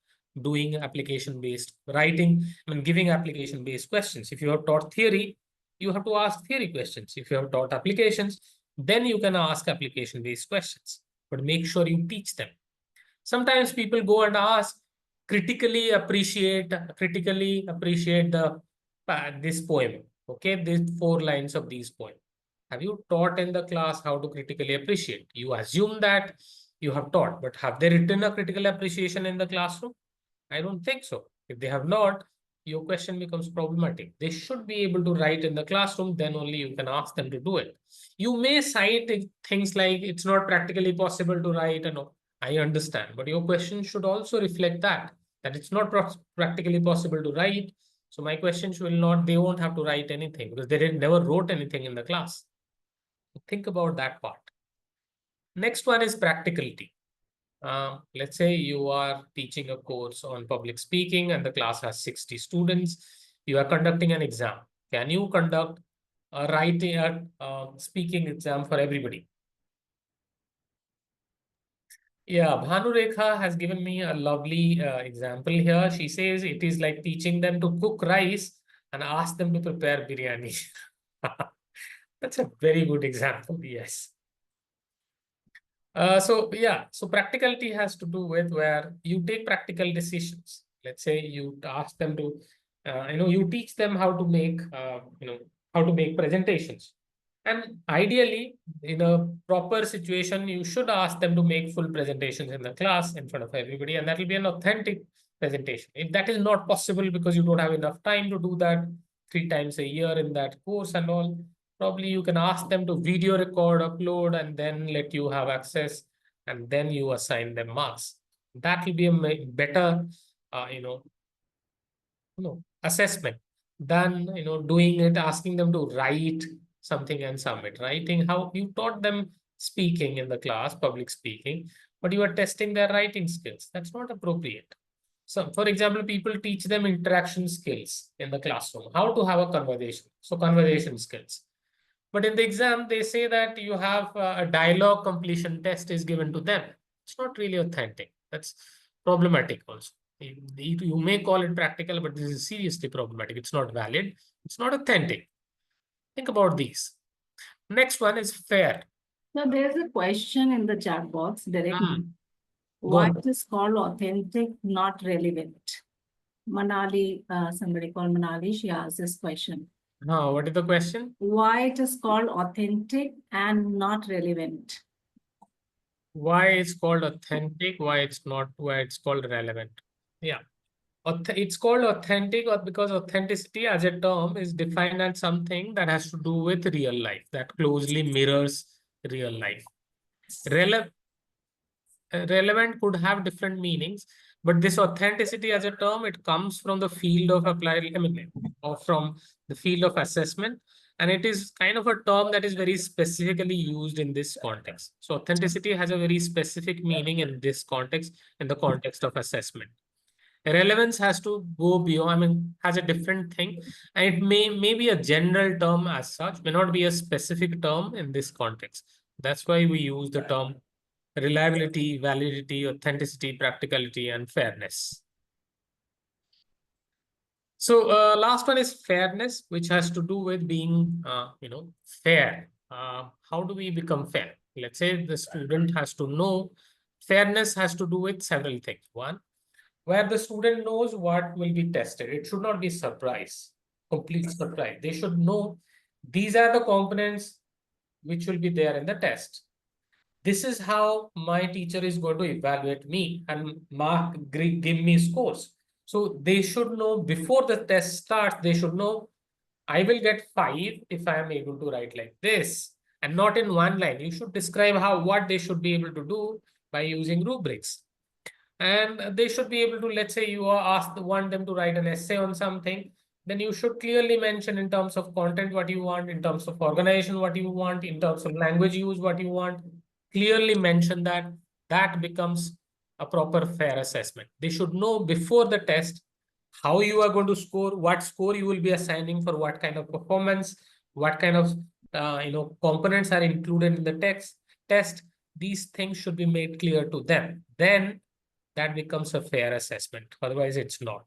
doing application-based writing, I mean, giving application-based questions. If you have taught theory, you have to ask theory questions. If you have taught applications, then you can ask application-based questions, but make sure you teach them. Sometimes people go and ask, critically appreciate the this poem. Okay, these 4 lines of these poem. Have you taught in the class how to critically appreciate? You assume that you have taught, but have they written a critical appreciation in the classroom? I don't think so. If they have not, your question becomes problematic. They should be able to write in the classroom, then only you can ask them to do it. You may cite things like it's not practically possible to write, and I understand, but your question should also reflect that it's not practically possible to write. So my questions will not, they won't have to write anything because they never wrote anything in the class. Think about that part. Next one is practicality. Let's say you are teaching a course on public speaking and the class has 60 students. You are conducting an exam. Can you conduct a speaking exam for everybody? Yeah, Bhanu Rekha has given me a lovely example here. She says it is like teaching them to cook rice and ask them to prepare biryani. That's a very good example, yes. So practicality has to do with where you take practical decisions. Let's say you ask them to, you teach them how to make, how to make presentations. And ideally, in a proper situation, you should ask them to make full presentations in the class in front of everybody, and that will be an authentic presentation. If that is not possible because you don't have enough time to do that 3 times a year in that course and all, probably you can ask them to video record, upload, and then let you have access, and then you assign them marks. That will be a better, assessment than, doing it, asking them to write something and submit. Writing, how you taught them speaking in the class, public speaking, but you are testing their writing skills. That's not appropriate. So, for example, people teach them interaction skills in the classroom, how to have a conversation. So, conversation skills. But in the exam, they say that you have a dialogue completion test is given to them. It's not really authentic. That's problematic also. You may call it practical, but this is seriously problematic. It's not valid. It's not authentic. Think about these. Next one is fair. Now, there's a question in the chat box directly. Go Why on. it is called authentic, not relevant? Manali, somebody called Manali, she asked this question. What is the question? Why it is called authentic and not relevant? Why it's called authentic? Why it's not? Why it's called relevant? Yeah. It's called authentic because authenticity as a term is defined as something that has to do with real life, that closely mirrors real life. Relevant could have different meanings, but this authenticity as a term, it comes from the field of applied, or from the field of assessment. And it is kind of a term that is very specifically used in this context. So authenticity has a very specific meaning in this context, in the context of assessment. Relevance has to go beyond, has a different thing. And it may be a general term as such, may not be a specific term in this context. That's why we use the term reliability, validity, authenticity, practicality, and fairness. So last one is fairness, which has to do with being, fair. How do we become fair? Let's say the student has to know. Fairness has to do with several things. One, where the student knows what will be tested. It should not be surprise, complete surprise. They should know these are the components which will be there in the test. This is how my teacher is going to evaluate me and give me scores. So they should know before the test starts, they should know I will get 5 if I am able to write like this, and not in one line. You should describe what they should be able to do by using rubrics. And they should be able to, let's say you are want them to write an essay on something, then you should clearly mention in terms of content what you want, in terms of organization what you want, in terms of language use what you want. Clearly mention that. That becomes a proper fair assessment. They should know before the test how you are going to score, what score you will be assigning for what kind of performance, what kind of components are included in the test. These things should be made clear to them. Then that becomes a fair assessment. Otherwise, it's not.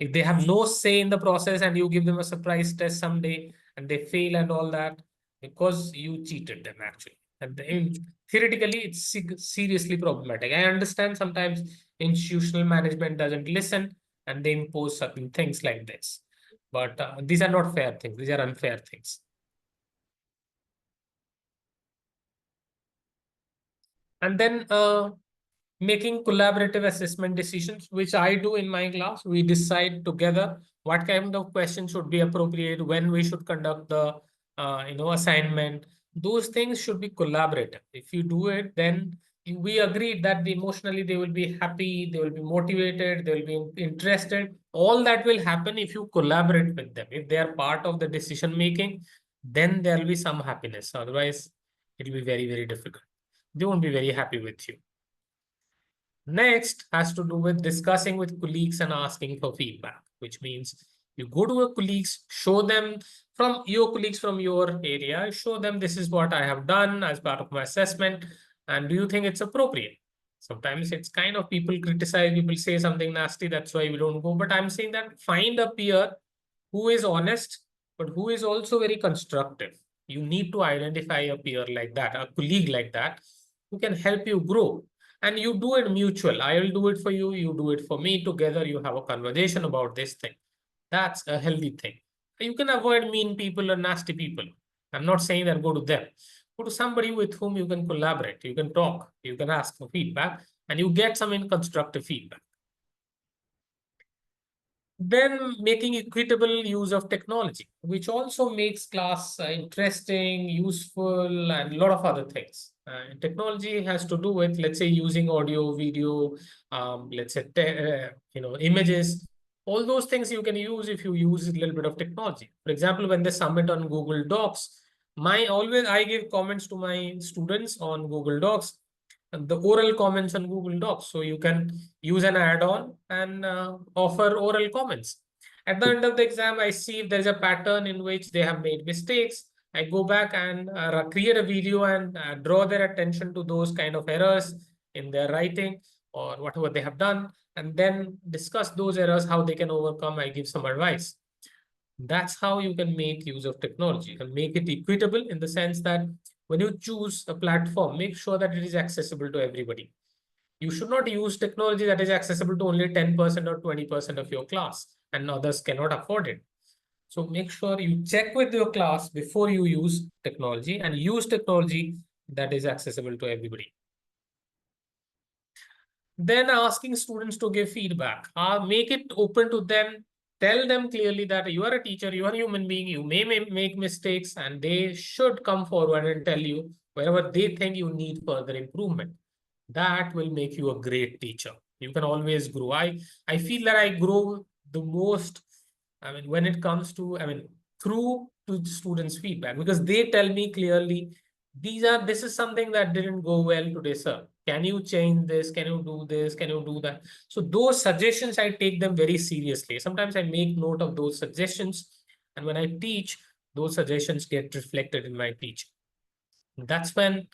If they have no say in the process and you give them a surprise test someday and they fail and all that, because you cheated them actually. And theoretically, it's seriously problematic. I understand sometimes institutional management doesn't listen and they impose certain things like this. But these are not fair things. These are unfair things. And then making collaborative assessment decisions, which I do in my class. We decide together what kind of questions should be appropriate, when we should conduct the assignment. Those things should be collaborative. If you do it, then we agree that emotionally they will be happy, they will be motivated, they will be interested. All that will happen if you collaborate with them. If they are part of the decision making, then there will be some happiness. Otherwise, it will be very, very difficult. They won't be very happy with you. Next has to do with discussing with colleagues and asking for feedback, which means you go to your colleagues, show them from your colleagues from your area, show them this is what I have done as part of my assessment. And do you think it's appropriate? Sometimes it's kind of people criticize, people say something nasty, that's why we don't go. But I'm saying that find a peer who is honest, but who is also very constructive. You need to identify a peer like that, a colleague like that, who can help you grow. And you do it mutual. I will do it for you, you do it for me. Together, you have a conversation about this thing. That's a healthy thing. You can avoid mean people or nasty people. I'm not saying that go to them. Go to somebody with whom you can collaborate. You can talk. You can ask for feedback. And you get some constructive feedback. Then making equitable use of technology, which also makes class interesting, useful, and a lot of other things. Technology has to do with, let's say, using audio, video, let's say, images. All those things you can use if you use a little bit of technology. For example, when they submit on Google Docs, I give comments to my students on Google Docs, the oral comments on Google Docs. So you can use an add-on and offer oral comments. At the end of the exam, I see if there's a pattern in which they have made mistakes. I go back and create a video and draw their attention to those kind of errors in their writing. or whatever they have done, and then discuss those errors, how they can overcome. I give some advice. That's how you can make use of technology and make it equitable in the sense that when you choose a platform, make sure that it is accessible to everybody. You should not use technology that is accessible to only 10% or 20% of your class and others cannot afford it. So make sure you check with your class before you use technology and use technology that is accessible to everybody. Then asking students to give feedback, make it open to them. Tell them clearly that you are a teacher, you are a human being, you may make mistakes, and they should come forward and tell you wherever they think you need further improvement. That will make you a great teacher. You can always grow. I feel that I grow the most, I mean, when it comes to, through to students' feedback, because they tell me clearly, this is something that didn't go well today, sir. Can you change this? Can you do this? Can you do that? So those suggestions, I take them very seriously. Sometimes I make note of those suggestions. And when I teach, those suggestions get reflected in my teaching. That's when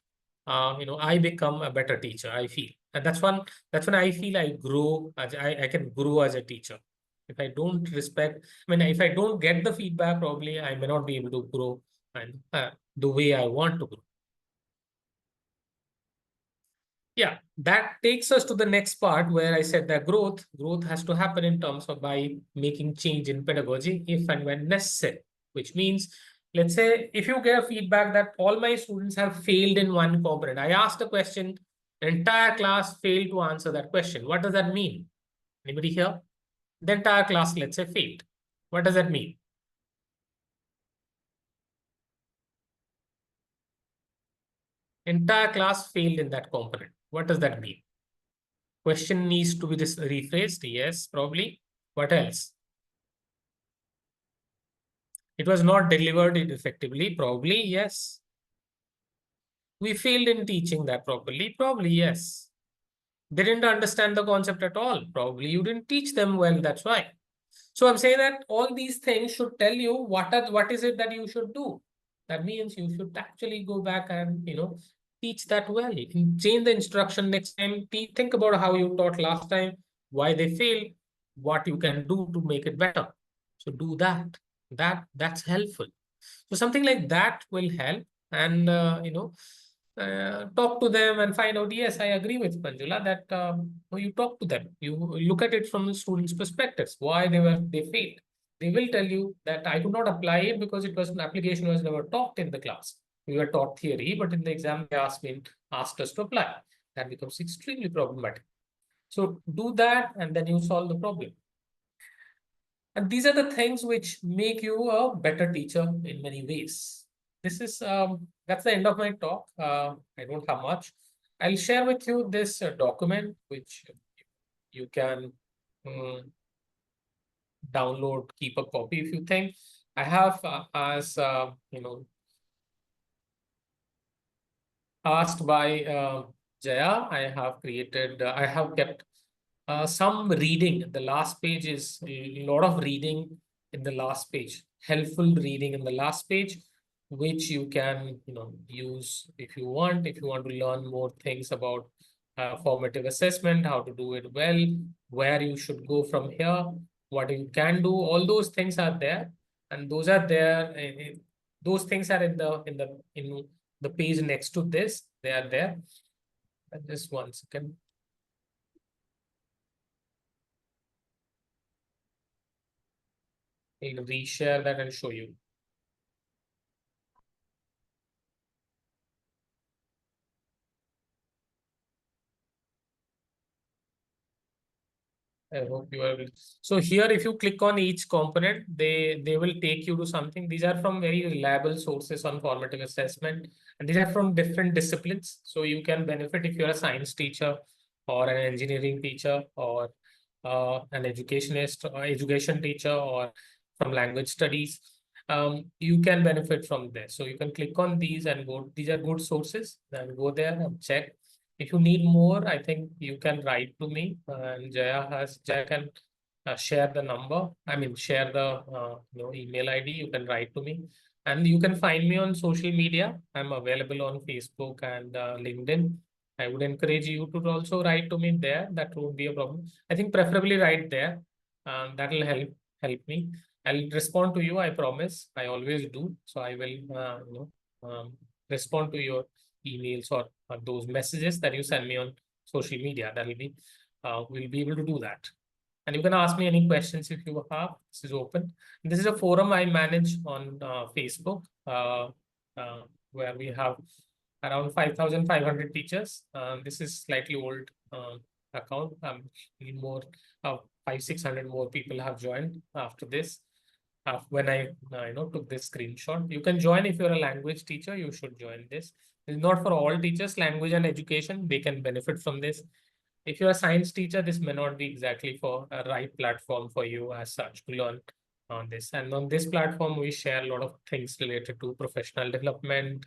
I become a better teacher, I feel. And that's when I feel I grow, I can grow as a teacher. If I don't respect, if I don't get the feedback, probably I may not be able to grow and the way I want to grow. Yeah, that takes us to the next part where I said that growth has to happen in terms of by making change in pedagogy if and when necessary, which means, let's say, if you get a feedback that all my students have failed in one component, I asked a question, the entire class failed to answer that question. What does that mean? Anybody here? The entire class, let's say, failed. What does that mean? Entire class failed in that component. What does that mean? Question needs to be rephrased. Yes, probably. What else? It was not delivered effectively. Probably, yes. We failed in teaching that properly. Probably, yes. They didn't understand the concept at all. Probably you didn't teach them well. That's why. So I'm saying that all these things should tell you what is it that you should do. That means you should actually go back and teach that well. Change the instruction next time. Think about how you taught last time, why they failed, what you can do to make it better. So do that. That's helpful. So something like that will help, and talk to them and find out. Yes, I agree with Manjula that you talk to them. You look at it from the students' perspectives. Why they failed. They will tell you that I could not apply it because it was an application was never taught in the class. We were taught theory, but in the exam they asked us to apply. That becomes extremely problematic. So do that, and then you solve the problem. And these are the things which make you a better teacher in many ways. This is that's the end of my talk. I don't have much. I'll share with you this document which you can download, keep a copy if you think. I have as asked by Jaya, I have created. I have kept some reading. The last page is a lot of reading in the last page, helpful reading in the last page, which you can use if you want to learn more things about formative assessment, how to do it well, where you should go from here, what you can do. All those things are there, and those are there. Those things are in the page next to this. They are there. Just 1 second. I'll reshare that and show you. I hope you are. So here, if you click on each component, they will take you to something. These are from very reliable sources on formative assessment, and these are from different disciplines. So you can benefit if you're a science teacher or an engineering teacher or an educationist or education teacher or from language studies. You can benefit from this. So you can click on these and go. These are good sources. Then go there and check. If you need more, I think you can write to me, and Jaya can share the number. Share the email ID. You can write to me, and you can find me on social media. I'm available on Facebook and LinkedIn. I would encourage you to also write to me there. That won't be a problem. I think preferably write there. That will help me. I'll respond to you. I promise. I always do. So I will, respond to your emails or those messages that you send me on social media. That will be, we'll be able to do that. And you can ask me any questions if you have. This is open. This is a forum I manage on Facebook, where we have around 5,500 teachers. This is slightly old account. More, 500-600 more people have joined after this. When I took this screenshot, you can join if you're a language teacher. You should join this. It's not for all teachers. Language and education, they can benefit from this. If you're a science teacher, this may not be exactly for a right platform for you as such to learn on this. And on this platform, we share a lot of things related to professional development,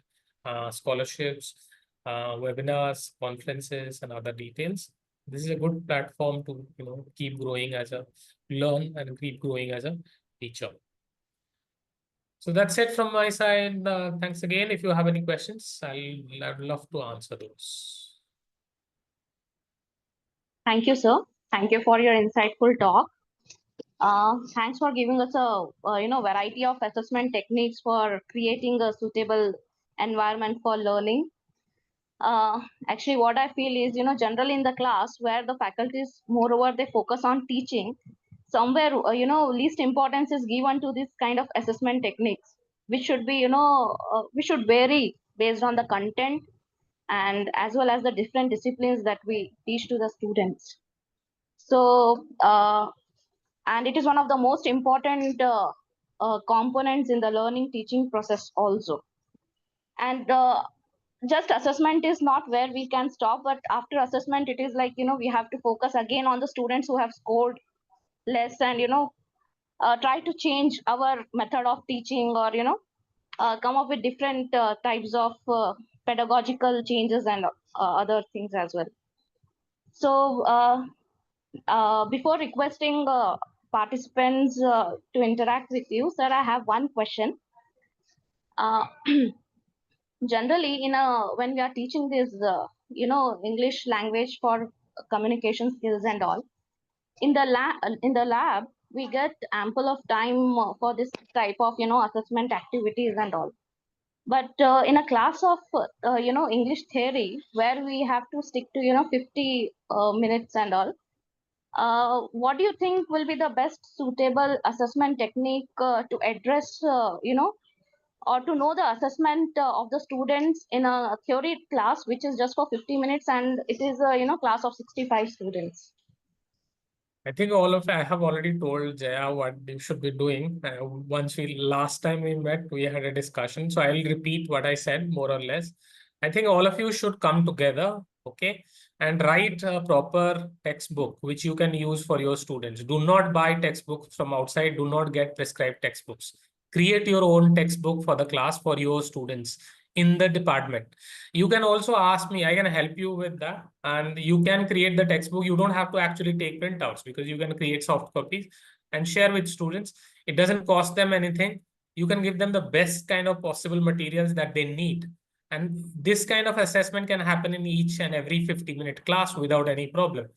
scholarships, webinars, conferences, and other details. This is a good platform to keep growing as a learn and keep growing as a teacher. So that's it from my side. Thanks again. If you have any questions, I'd love to answer those. Thank you, sir. Thank you for your insightful talk. Thanks for giving us a variety of assessment techniques for creating a suitable environment for learning. Actually, what I feel is, generally in the class where the faculties, moreover, they focus on teaching, somewhere, least importance is given to this kind of assessment techniques, which should be, we should vary based on the content and as well as the different disciplines that we teach to the students. So, and it is one of the most important components in the learning teaching process also. And just assessment is not where we can stop, but after assessment, it is like, we have to focus again on the students who have scored less and, try to change our method of teaching or, come up with different types of pedagogical changes and other things as well. So before requesting participants to interact with you, sir, I have one question. Generally, when we are teaching this, English language for communication skills and all, in the lab, we get ample of time for this type of, assessment activities and all. But in a class of, English theory, where we have to stick to, 50 minutes and all, what do you think will be the best suitable assessment technique to address, or to know the assessment of the students in a theory class, which is just for 50 minutes and it is a, class of 65 students? I think I have already told Jaya what you should be doing. Last time we met, we had a discussion. So I'll repeat what I said more or less. I think all of you should come together, okay, and write a proper textbook, which you can use for your students. Do not buy textbooks from outside. Do not get prescribed textbooks. Create your own textbook for the class for your students in the department. You can also ask me, I can help you with that. And you can create the textbook. You don't have to actually take printouts because you can create soft copies and share with students. It doesn't cost them anything. You can give them the best kind of possible materials that they need. And this kind of assessment can happen in each and every 50-minute class without any problem.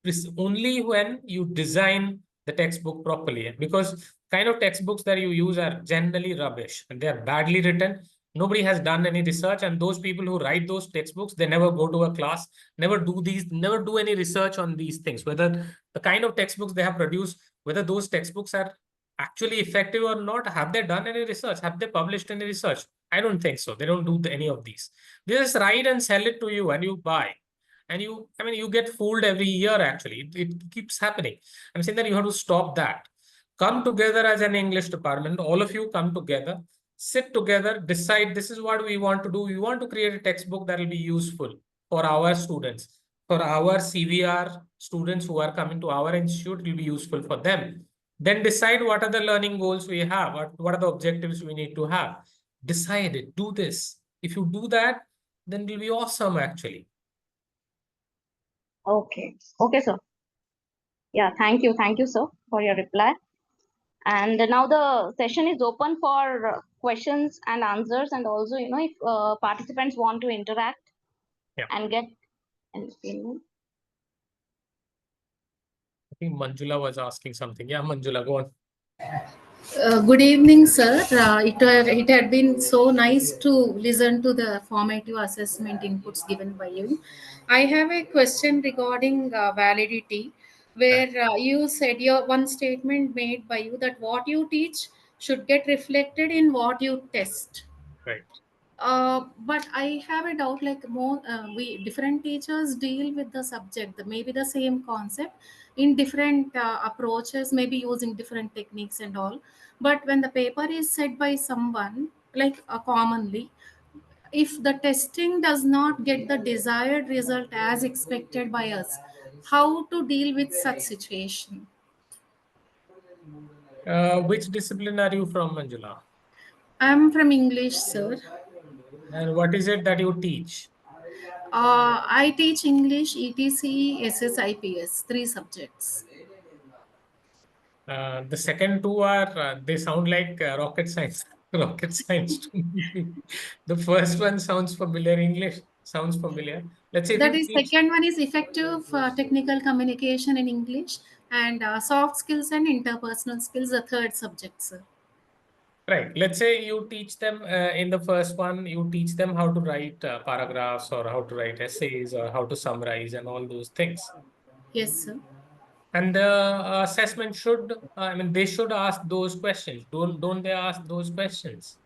This only when you design the textbook properly, because kind of textbooks that you use are generally rubbish and they are badly written. Nobody has done any research, and those people who write those textbooks, they never go to a class, never do any research on these things, whether the kind of textbooks they have produced, whether those textbooks are actually effective or not. Have they done any research? Have they published any research? I don't think so. They don't do any of these. They just write and sell it to you and you buy. And you get fooled every year, actually. It keeps happening. I'm saying that you have to stop that. Come together as an English department. All of you come together, sit together, decide this is what we want to do. We want to create a textbook that will be useful for our students. For our CVR students who are coming to our institute, it will be useful for them. Then decide what are the learning goals we have, what are the objectives we need to have. Decide it, do this. If you do that, then it will be awesome, actually. Okay. Okay, sir. Yeah, thank you. Thank you, sir, for your reply. And now the session is open for questions and answers, and also, if participants want to interact. Yeah. and get an opinion. I think Manjula was asking something. Yeah, Manjula, go on. Good evening, sir. It had been so nice to listen to the formative assessment inputs given by you. I have a question regarding validity, Right, where you said your one statement made by you that what you teach should get reflected in what you test. right. But I have a doubt. Like more, we different teachers deal with the subject, maybe the same concept in different approaches, maybe using different techniques and all. But when the paper is set by someone, like commonly, if the testing does not get the desired result as expected by us, how to deal with such situation? Which discipline are you from, Manjula? I'm from English, sir. And what is it that you teach? I teach English, ETC, SSIPS, three subjects. The second two are, they sound like rocket science, rocket science to me. The first one sounds familiar, English sounds familiar. Let's say if That you is, teach, second one is effective technical communication in English, and soft skills and interpersonal skills, the third subject, sir. right, let's say you teach them in the first one, you teach them how to write paragraphs or how to write essays or how to summarize and all those things. Yes, sir. And the assessment should, I mean, they should ask those questions. Don't they ask those questions?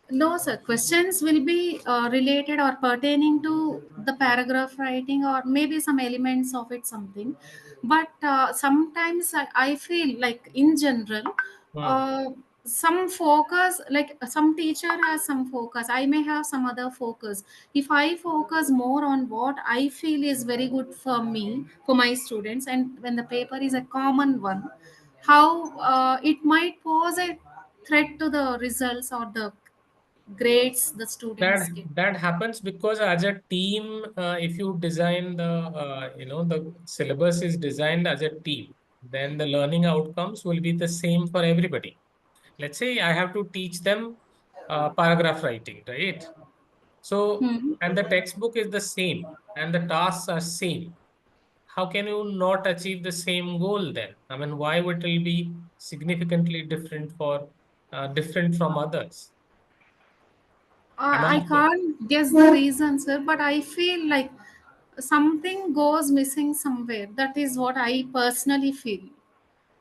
No, sir. Questions will be related or pertaining to the paragraph writing or maybe some elements of it, something. But sometimes I feel like in general, Hmm. uh, some focus, like some teacher has some focus. I may have some other focus. If I focus more on what I feel is very good for me, for my students, and when the paper is a common one, how it might pose a threat to the results or the grades the students get. That happens because as a team, if you design the the syllabus is designed as a team, then the learning outcomes will be the same for everybody. Let's say I have to teach them paragraph writing, right? So, Hmm. and the textbook is the same and the tasks are same. How can you not achieve the same goal then? I mean, why would it be significantly different for different from others? I'm I asking. can't guess the reason, sir, but I feel like something goes missing somewhere. That is what I personally feel.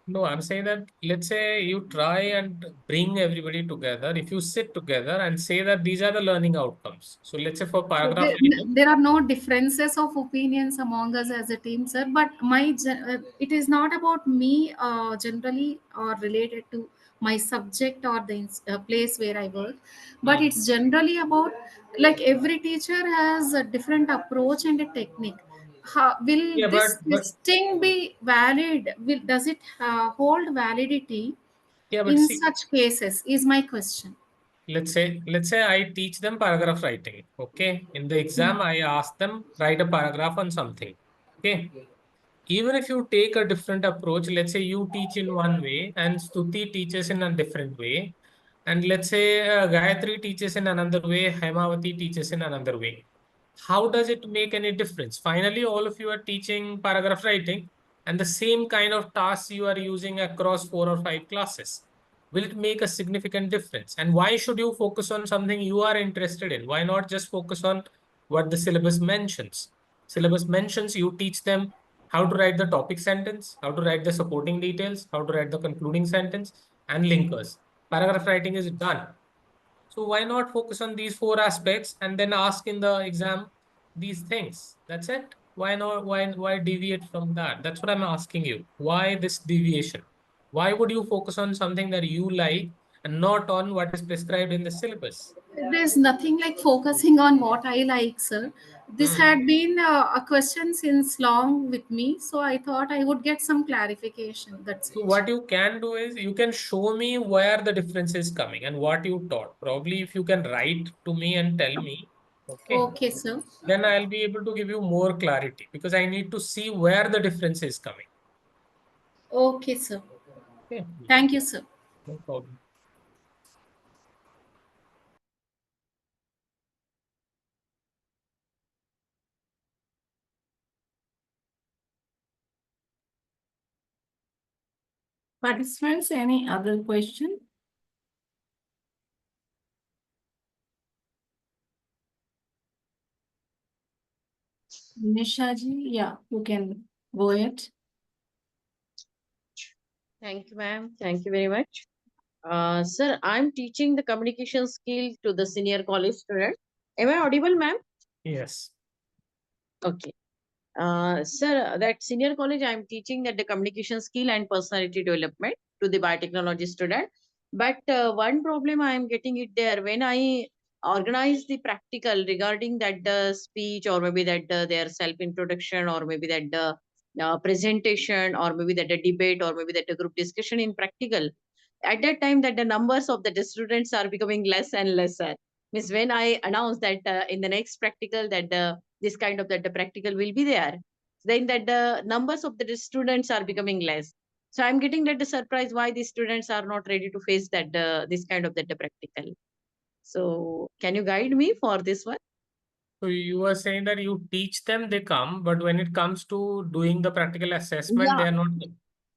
No, I'm saying that let's say you try and bring everybody together. If you sit together and say that these are the learning outcomes. So let's say for So paragraph writing, there are no differences of opinions among us as a team, sir. But it is not about me generally or related to my subject or the place where I work, but hmm. it's generally about like every teacher has a different approach and a technique. Will Yeah, this but listing be valid? Does it hold validity yeah, but in see, such cases? Is my question. let's say I teach them paragraph writing. Okay. In the exam, I ask them write a paragraph on something. Okay. Even if you take a different approach, let's say you teach in one way and Stuti teaches in a different way, and let's say Gayatri teaches in another way, Hemavati teaches in another way. How does it make any difference? Finally, all of you are teaching paragraph writing and the same kind of tasks you are using across 4 or 5 classes. Will it make a significant difference? And why should you focus on something you are interested in? Why not just focus on what the syllabus mentions? Syllabus mentions you teach them how to write the topic sentence, how to write the supporting details, how to write the concluding sentence, and linkers. Paragraph writing is done. So why not focus on these 4 aspects and then ask in the exam these things? That's it. Why not? Why deviate from that? That's what I'm asking you. Why this deviation? Why would you focus on something that you like and not on what is prescribed in the syllabus? There's nothing like focusing on what I like, sir. This Hmm. had been a question since long with me, so I thought I would get some clarification. That's So it. what you can do is you can show me where the difference is coming and what you taught. Probably if you can write to me and tell me, okay, Okay, sir. then I'll be able to give you more clarity because I need to see where the difference is coming. Okay, sir. Okay, Thank you, sir. no problem. Participants, any other question? Nishaji, yeah, you can go ahead. Thank you, ma'am. Thank you very much. Sir, I'm teaching the communication skill to the senior college student. Am I audible, ma'am? Yes. Okay. Sir, that senior college, I'm teaching that the communication skill and personality development to the biotechnology student. But one problem I am getting it there when I organize the practical regarding that the speech or maybe that their self introduction or maybe that the presentation or maybe that the debate or maybe that the group discussion in practical. At that time, that the numbers of the students are becoming less and lesser. Means when I announce that in the next practical that the this kind of that the practical will be there, then that the numbers of the students are becoming less. So I'm getting that the surprise why the students are not ready to face that this kind of that the practical. So can you guide me for this one? So you are saying that you teach them, they come, but when it comes to doing the practical assessment, Yeah, they are not.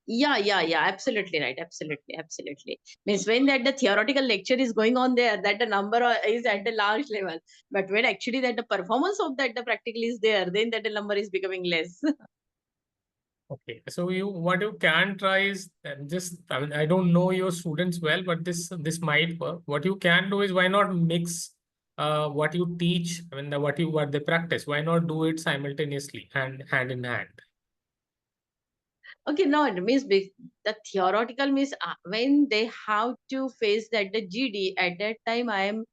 yeah. Absolutely right. Absolutely. Means when that the theoretical lecture is going on there, that the number is at the large level. But when actually that the performance of that the practical is there, then that the number is becoming less. Okay, so what you can try is just, I mean, I don't know your students well, but this might work. What you can do is, why not mix what you teach, I mean, what they practice. Why not do it simultaneously, hand in hand? Okay, no, it means the theoretical means when they have to face that the GD at that time, I am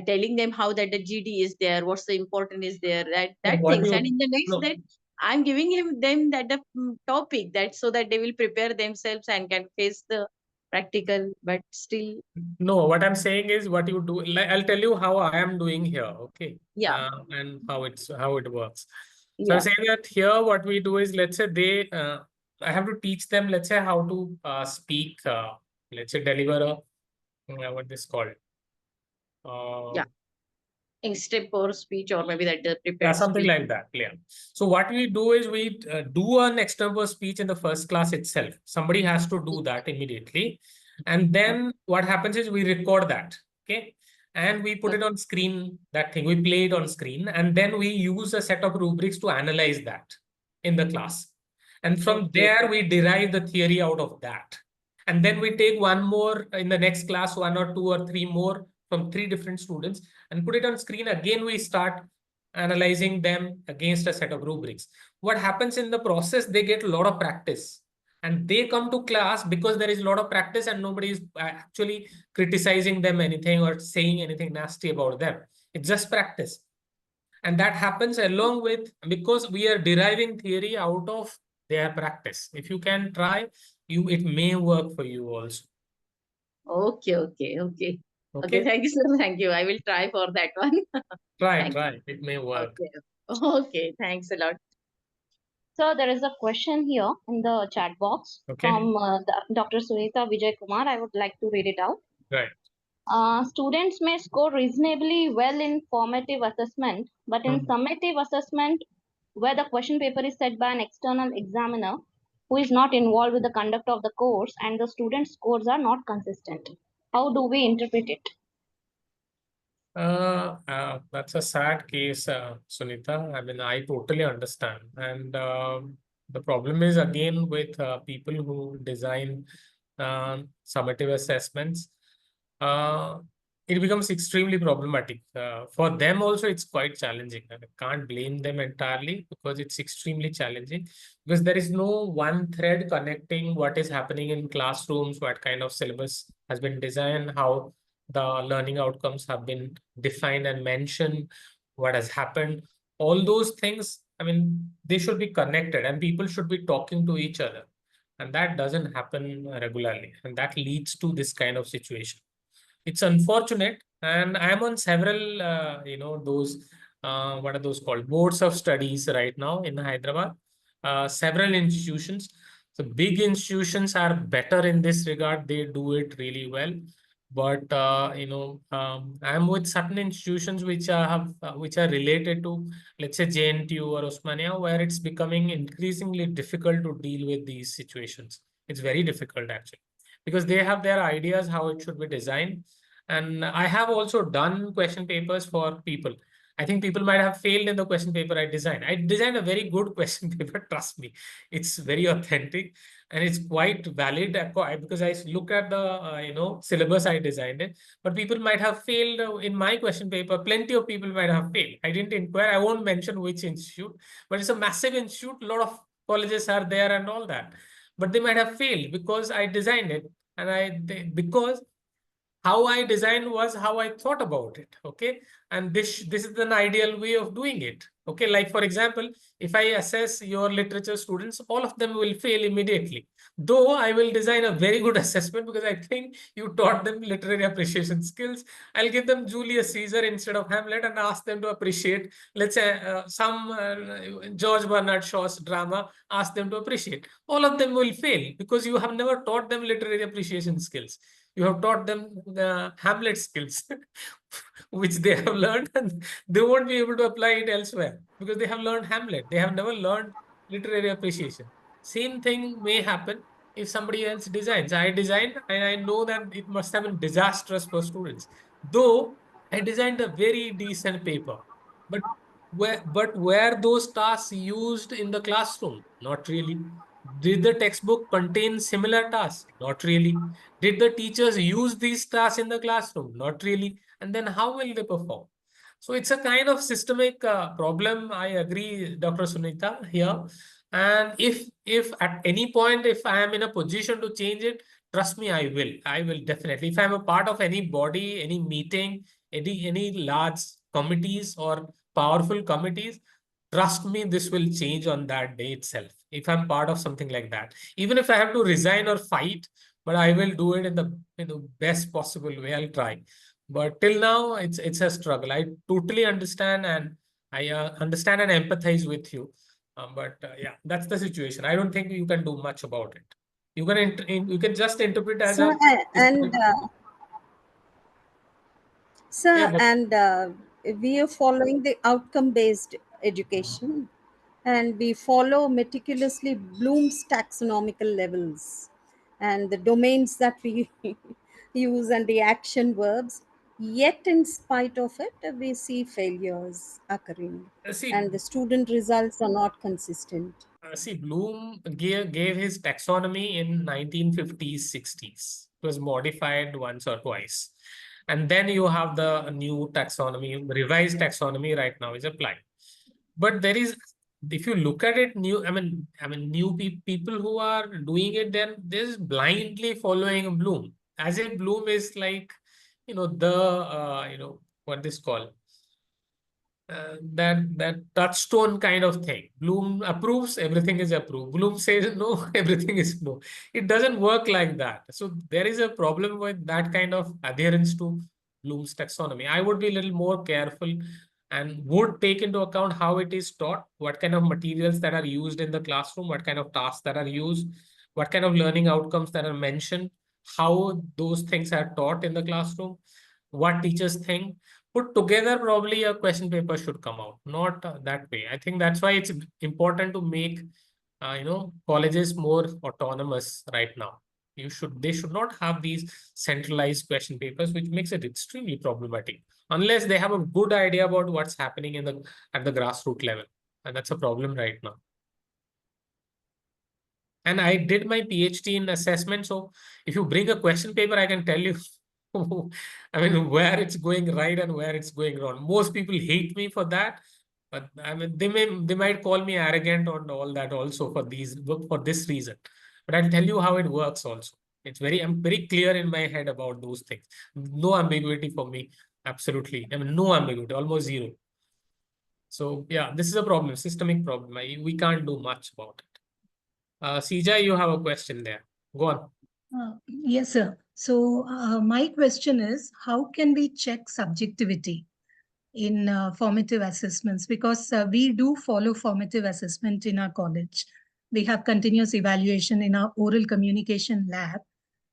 telling them how that the GD is there, what's the important is there, So that what things, and you in the next no that I'm giving them that the topic that so that they will prepare themselves and can face the practical, but still, no, what I'm saying is what you do. Like, I'll tell you how I am doing here, okay, yeah, and how it works. So I'm yeah, saying that here, what we do is, let's say I have to teach them, let's say, how to speak, let's say, deliver what this called, uh, yeah, in step or speech or maybe that the yeah, prepared something speech. like that. Yeah. So what we do is we do an external speech in the first class itself. Somebody has to do that immediately. And then what happens is we record that. Okay. And we put it on screen, that thing, we play it on screen. And then we use a set of rubrics to analyze that in the class. And from Okay, there, we derive the theory out of that. And then we take one more in the next class, one or two or three more from three different students, and put it on screen. Again, we start analyzing them against a set of rubrics. What happens in the process, they get a lot of practice. And they come to class because there is a lot of practice and nobody is actually criticizing them anything or saying anything nasty about them. It's just practice. And that happens along with, because we are deriving theory out of their practice. If you can try, it may work for you also. okay. Okay, Okay, thank you, sir. Thank you. I will try for that one. Thank you. try. It may work. Okay. Okay. Thanks a lot. So there is a question here in the chat box Okay, from Dr. Sunita Vijay Kumar. I would like to read it out. right. Students may score reasonably well in formative assessment, but in summative assessment, where the question paper is set by an external examiner who is not involved with the conduct of the course and the student scores are not consistent. How do we interpret it? That's a sad case, Sunita. I mean, I totally understand. And the problem is, again, with people who design summative assessments, uh, it becomes extremely problematic. For them also, it's quite challenging. And I can't blame them entirely because it's extremely challenging, because there is no one thread connecting what is happening in classrooms, what kind of syllabus has been designed, how the learning outcomes have been defined and mentioned, what has happened. All those things, I mean, they should be connected and people should be talking to each other. And that doesn't happen regularly. And that leads to this kind of situation. It's unfortunate. And I'm on several, those, what are those called? Boards of studies right now in Hyderabad, several institutions. So big institutions are better in this regard. They do it really well. But I'm with certain institutions which are related to, let's say, JNTU or Osmania, where it's becoming increasingly difficult to deal with these situations. It's very difficult actually, because they have their ideas how it should be designed. And I have also done question papers for people. I think people might have failed in the question paper I designed. I designed a very good question paper, trust me. It's very authentic and it's quite valid because I look at the syllabus I designed it. But people might have failed in my question paper. Plenty of people might have failed. I didn't inquire. I won't mention which institute, but it's a massive institute. A lot of colleges are there and all that. But they might have failed because I designed it. And because how I designed was how I thought about it. Okay. And this is an ideal way of doing it. Okay. Like, for example, if I assess your literature students, all of them will fail immediately. Though I will design a very good assessment because I think you taught them literary appreciation skills. I'll give them Julius Caesar instead of Hamlet and ask them to appreciate, let's say, some George Bernard Shaw's drama, ask them to appreciate. All of them will fail because you have never taught them literary appreciation skills. You have taught them the Hamlet skills, which they have learned, and they won't be able to apply it elsewhere because they have learned Hamlet. They have never learned literary appreciation. Same thing may happen if somebody else designs. I designed, and I know that it must have been disastrous for students. Though I designed a very decent paper, but were those tasks used in the classroom? Not really. Did the textbook contain similar tasks? Not really. Did the teachers use these tasks in the classroom? Not really. And then how will they perform? So it's a kind of systemic problem. I agree, Dr. Sunita, here. And if at any point, if I am in a position to change it, trust me, I will. I will definitely. If I'm a part of any body, any meeting, any large committees or powerful committees, trust me, this will change on that day itself. If I'm part of something like that, even if I have to resign or fight, but I will do it in the best possible way. I'll try. But till now, it's a struggle. I totally understand, and I understand and empathize with you. Yeah, that's the situation. I don't think you can do much about it. You can just interpret as Sir, a and sir, yeah, but and we are following the outcome-based education, and we follow meticulously Bloom's taxonomical levels and the domains that we use and the action verbs. Yet, in spite of it, we see failures occurring, see, and the student results are not consistent. Bloom gave his taxonomy in 1950s, 60s. It was modified once or twice. And then you have the new taxonomy, revised taxonomy right now is applied. But there is, if you look at it, new people who are doing it, then they're blindly following Bloom. As if Bloom is like, what this called that touchstone kind of thing. Bloom approves, everything is approved. Bloom says no, everything is no. It doesn't work like that. So there is a problem with that kind of adherence to Bloom's taxonomy. I would be a little more careful and would take into account how it is taught, what kind of materials that are used in the classroom, what kind of tasks that are used, what kind of learning outcomes that are mentioned, how those things are taught in the classroom, what teachers think. Put together, probably a question paper should come out, not that way. I think that's why it's important to make colleges more autonomous right now. They should not have these centralized question papers, which makes it extremely problematic unless they have a good idea about what's happening at the grassroots level. And that's a problem right now. And I did my PhD in assessment. So if you bring a question paper, I can tell you, where it's going right and where it's going wrong. Most people hate me for that. But they might call me arrogant and all that also for this reason. But I'll tell you how it works also. I'm very clear in my head about those things. No ambiguity for me. Absolutely. No ambiguity, almost zero. So yeah, this is a problem, systemic problem. We can't do much about it. Sija, you have a question there. Go on. Yes, sir. So my question is, how can we check subjectivity in formative assessments? Because we do follow formative assessment in our college. We have continuous evaluation in our oral communication lab.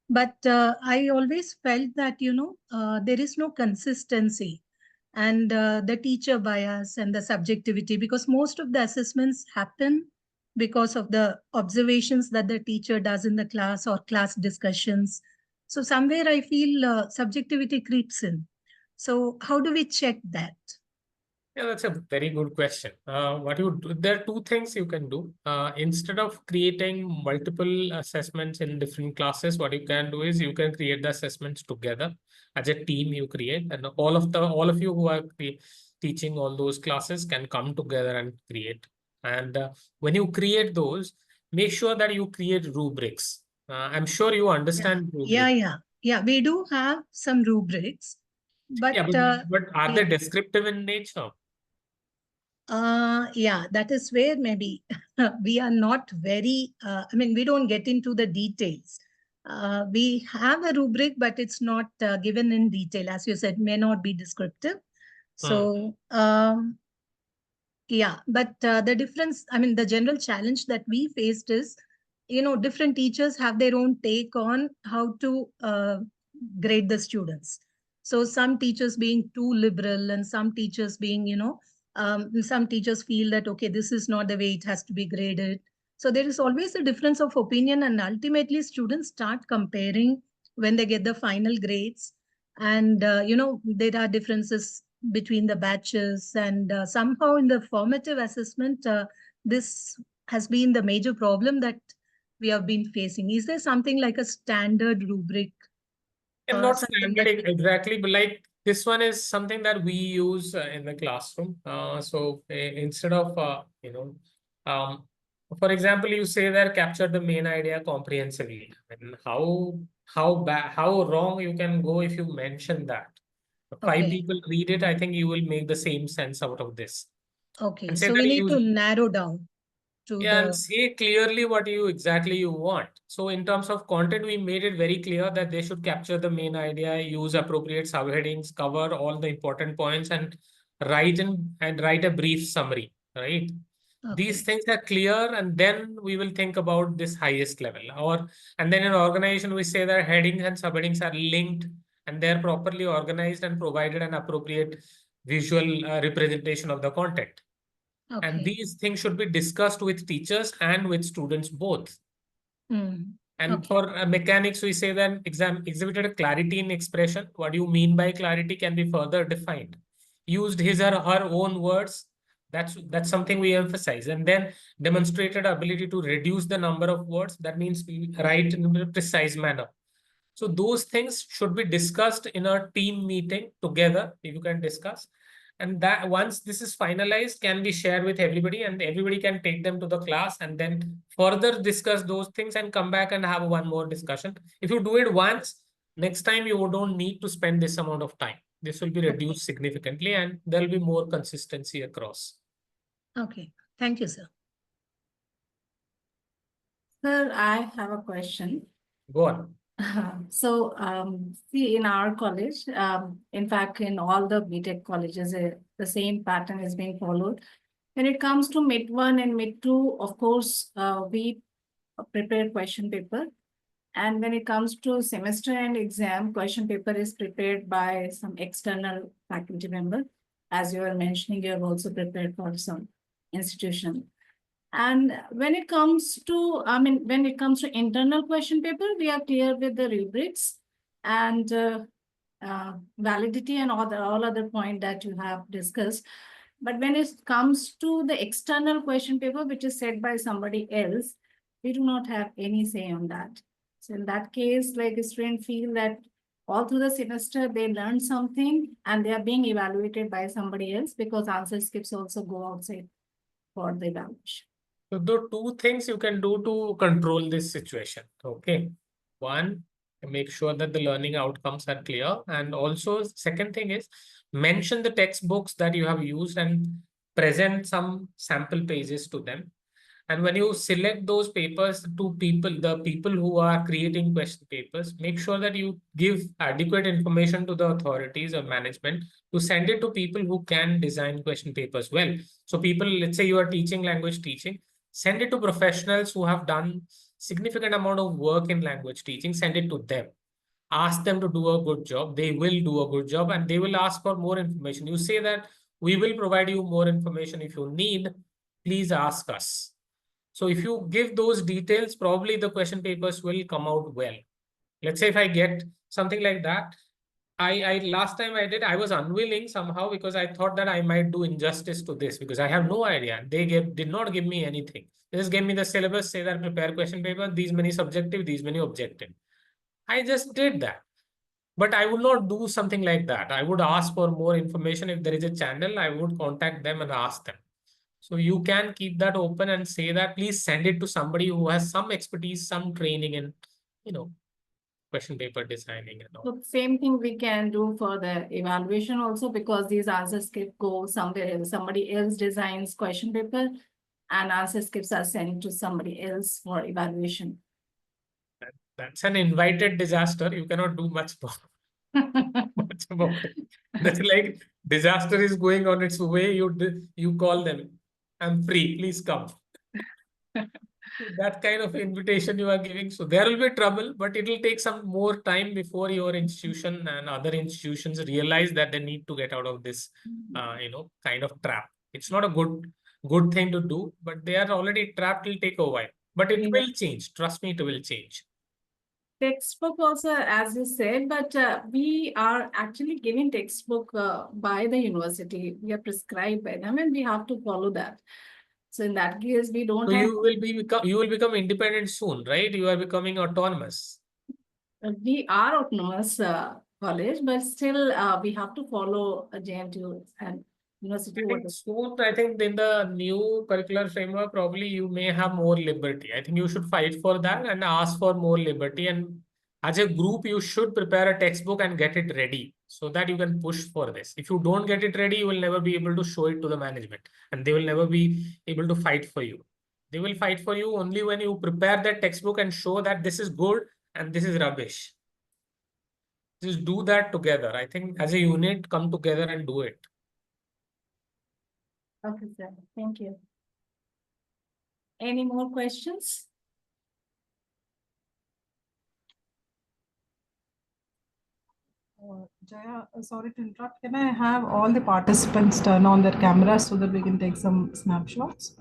But I always felt that, there is no consistency and the teacher bias and the subjectivity, because most of the assessments happen because of the observations that the teacher does in the class or class discussions. So somewhere I feel subjectivity creeps in. So how do we check that? Yeah, that's a very good question. What you do, there are two things you can do. Instead of creating multiple assessments in different classes, what you can do is you can create the assessments together as a team. You create, and all of you who are teaching all those classes can come together and create. And when you create those, make sure that you create rubrics. I'm sure you understand rubrics. Yeah. We do have some rubrics, but Yeah, but are they descriptive in nature? Yeah, that is where maybe we are not very, we don't get into the details. We have a rubric, but it's not given in detail. As you said, may not be descriptive. So, yeah, but the difference, the general challenge that we faced is, different teachers have their own take on how to grade the students. So some teachers being too liberal and some teachers being, some teachers feel that, okay, this is not the way it has to be graded. So there is always a difference of opinion, and ultimately students start comparing when they get the final grades. And, there are differences between the batches, and somehow in the formative assessment, this has been the major problem that we have been facing. Is there something like a standard rubric? And not Something standard that exactly, but like this one is something that we use in the classroom. So instead of, for example, you say that capture the main idea comprehensively. And how wrong you can go if you mention that. Five Okay. people read it, I think you will make the same sense out of this. Okay, And say so that we you need to narrow down to yeah, and the say clearly what you exactly want. So in terms of content, we made it very clear that they should capture the main idea, use appropriate subheadings, cover all the important points, and write a brief summary, right? These things are clear, and then we will think about this highest level. And then in organization, we say that headings and subheadings are linked and they're properly organized and provided an appropriate visual representation of the content. And Okay. these things should be discussed with teachers and with students both. And for mechanics, we say that exhibited clarity in expression. What do you mean by clarity can be further defined. Used his or her own words. That's something we emphasize. And then demonstrated ability to reduce the number of words. That means write in a precise manner. So those things should be discussed in a team meeting together. If you can discuss. And that once this is finalized, can be shared with everybody, and everybody can take them to the class and then further discuss those things and come back and have one more discussion. If you do it once, next time you don't need to spend this amount of time. This will be reduced significantly and there'll be more consistency across. Okay, thank you, sir. Sir, I have a question. Go on. So, see, in our college, in fact, in all the BTech colleges, the same pattern is being followed. When it comes to mid 1 and mid 2, of course, we prepare question paper. And when it comes to semester and exam, question paper is prepared by some external faculty member. As you were mentioning, you have also prepared for some institution. And when it comes to, when it comes to internal question paper, we are clear with the rubrics and validity and all other point that you have discussed. But when it comes to the external question paper, which is set by somebody else, we do not have any say on that. So in that case, like a student feel that all through the semester, they learn something and they are being evaluated by somebody else because answer scripts also go outside for the evaluation. So the two things you can do to control this situation. Okay. One, make sure that the learning outcomes are clear. And also, second thing is mention the textbooks that you have used and present some sample pages to them. And when you select those papers to the people who are creating question papers, make sure that you give adequate information to the authorities or management to send it to people who can design question papers well. So people, let's say you are teaching language teaching, send it to professionals who have done significant amount of work in language teaching, send it to them. Ask them to do a good job. They will do a good job and they will ask for more information. You say that we will provide you more information if you need, please ask us. So if you give those details, probably the question papers will come out well. Let's say if I get something like that, I last time I did, I was unwilling somehow because I thought that I might do injustice to this because I have no idea. They did not give me anything. They just gave me the syllabus, say that prepare question paper, these many subjective, these many objective. I just did that. But I would not do something like that. I would ask for more information. If there is a channel, I would contact them and ask them. So you can keep that open and say that please send it to somebody who has some expertise, some training in, question paper designing and all. So same thing we can do for the evaluation also, because these answer scripts go somewhere else. Somebody else designs question paper and answer scripts are sent to somebody else for evaluation. That's an invited disaster. You cannot do much much about it. That's like disaster is going on its way. You call them. I'm free. Please come. That kind of invitation you are giving. So there will be trouble, but it will take some more time before your institution and other institutions realize that they need to get out of this, kind of trap. It's not a good thing to do, but they are already trapped. It'll take a while, but it will change. Trust me, it will change. Textbook also, as you said, but we are actually giving textbook by the university. We are prescribed by them and we have to follow that. So in that case, we don't So have. you will become independent soon, right? You are becoming autonomous. We are autonomous college, but still we have to follow a JNTU and university. Soon, I think in the new curricular framework, probably you may have more liberty. I think you should fight for that and ask for more liberty. And as a group, you should prepare a textbook and get it ready so that you can push for this. If you don't get it ready, you will never be able to show it to the management and they will never be able to fight for you. They will fight for you only when you prepare that textbook and show that this is good and this is rubbish. Just do that together. I think as a unit, come together and do it. Okay, sir. Thank you. Any more questions? Jaya, sorry to interrupt. Can I have all the participants turn on their cameras so that we can take some snapshots?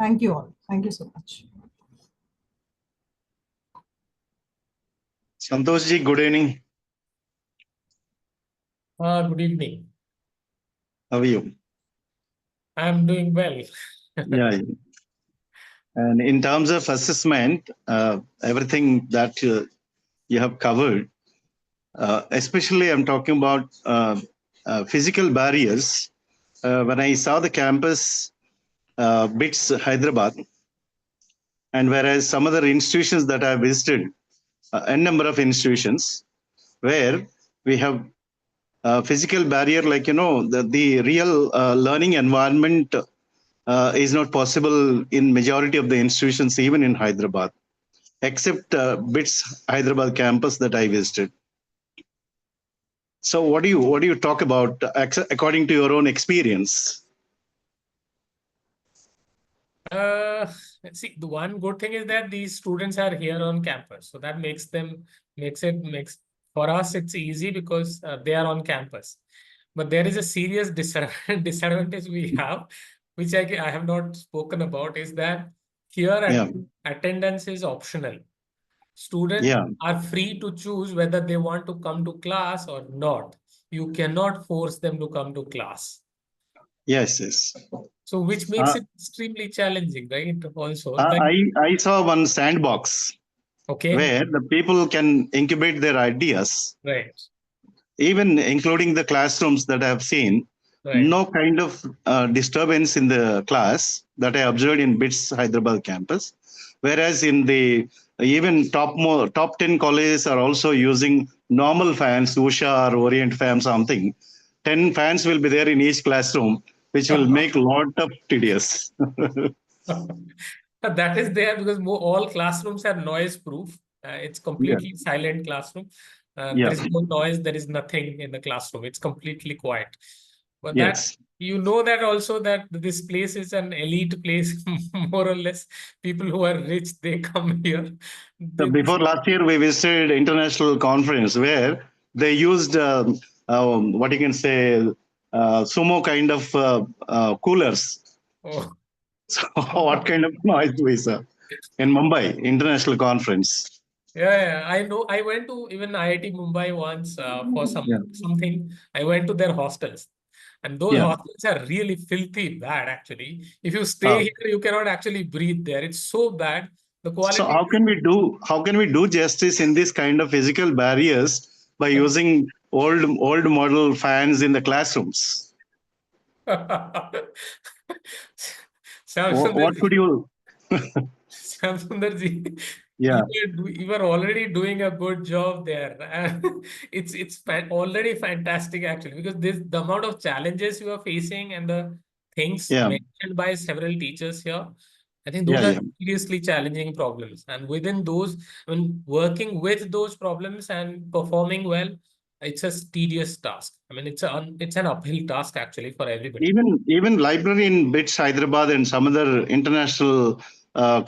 Thank you all. Thank you so much. Santosh ji, good evening. Good evening. How are you? I'm doing well. Yeah. And in terms of assessment, everything that you have covered, especially I'm talking about physical barriers. When I saw the campus, BITS Hyderabad, and whereas some other institutions that I visited, n number of institutions, where we have physical barrier, like, the real learning environment is not possible in majority of the institutions, even in Hyderabad, except BITS Hyderabad campus that I visited. So what do you talk about according to your own experience? See, the one good thing is that these students are here on campus, so that makes for us it's easy because they are on campus. But there is a serious disadvantage we have, which I have not spoken about, is that here attendance is optional. Students are free to choose whether they want to come to class or not. You cannot force them to come to class. Yes. So which makes it extremely challenging, right? Also, I saw one sandbox, where the people can incubate their ideas, right? Even including the classrooms that I have seen, Right. no kind of disturbance in the class that I observed in BITS Hyderabad campus. Whereas in the even top 10 colleges are also using normal fans, Usha or Orient fan, something. 10 fans will be there in each classroom, which will make a lot of tedious. That is there because all classrooms are noise proof. It's Yeah. completely silent classroom. There Yeah. is no noise. There is nothing in the classroom. It's completely quiet. But that Yes. you know that also that this place is an elite place, more or less. People who are rich, they come here. So before last year, we visited international conference where they used what you can say sumo kind of coolers. Oh. So what kind of noise we saw in Mumbai international conference? Yeah, I know. I went to even IIT Mumbai once for Yeah. something. I went to their hostels, and those Yeah. hostels are really filthy bad. Actually, if you stay Uh, here, you cannot actually breathe there. It's so bad. The so quality. how can we do justice in this kind of physical barriers by using old model fans in the classrooms? What Samsundarji, could you? Samsundarji, Yeah. you were already doing a good job there. It's already fantastic actually because this the amount of challenges you are facing and the things Yeah. mentioned by several teachers here. I think Yeah. those are Yeah. seriously challenging problems. And within those, when working with those problems and performing well, it's a tedious task. I mean, it's an uphill task actually for everybody. Even library in BITS Hyderabad and some other international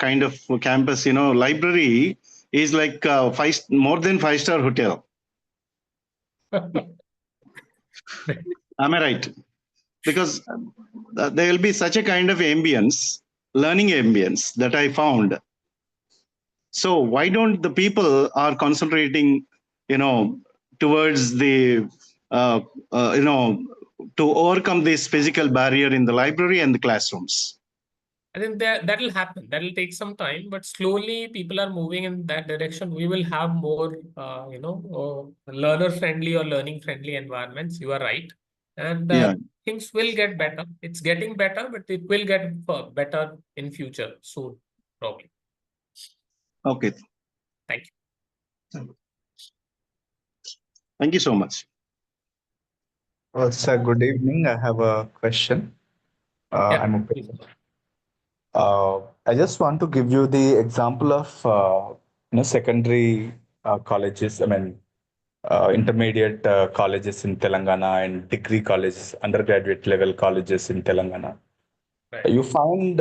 kind of campus, library is like more than 5-star hotel. Am I right? Because there will be such a kind of ambience, learning ambience that I found. So why don't the people are concentrating, towards the, uh, to overcome this physical barrier in the library and the classrooms? I think that'll happen. That'll take some time, but slowly people are moving in that direction. We will have more, learner-friendly or learning-friendly environments. You are right, and Yeah. things will get better. It's getting better, but it will get better in future soon, probably. Okay. Thank you. Thank you so much. Well, sir, good evening. I have a question. Yeah. I'm okay. I just want to give you the example of secondary colleges. I mean, intermediate colleges in Telangana and degree colleges, undergraduate level colleges in Telangana. Right. You find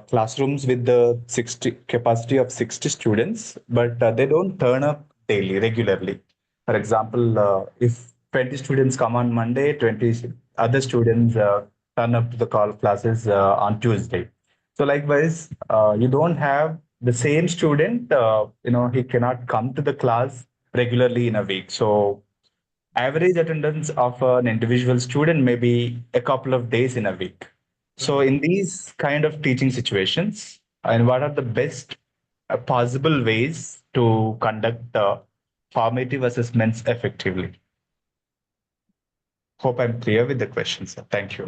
classrooms with the 60 capacity of 60 students, but they don't turn up daily, regularly. For example, if 20 students come on Monday, 20 other students turn up to the classes on Tuesday. So likewise, you don't have the same student, he cannot come to the class regularly in a week. So average attendance of an individual student may be a couple of days in a week. So in these kind of teaching situations, and what are the best possible ways to conduct formative assessments effectively? Hope I'm clear with the question, sir. Thank you.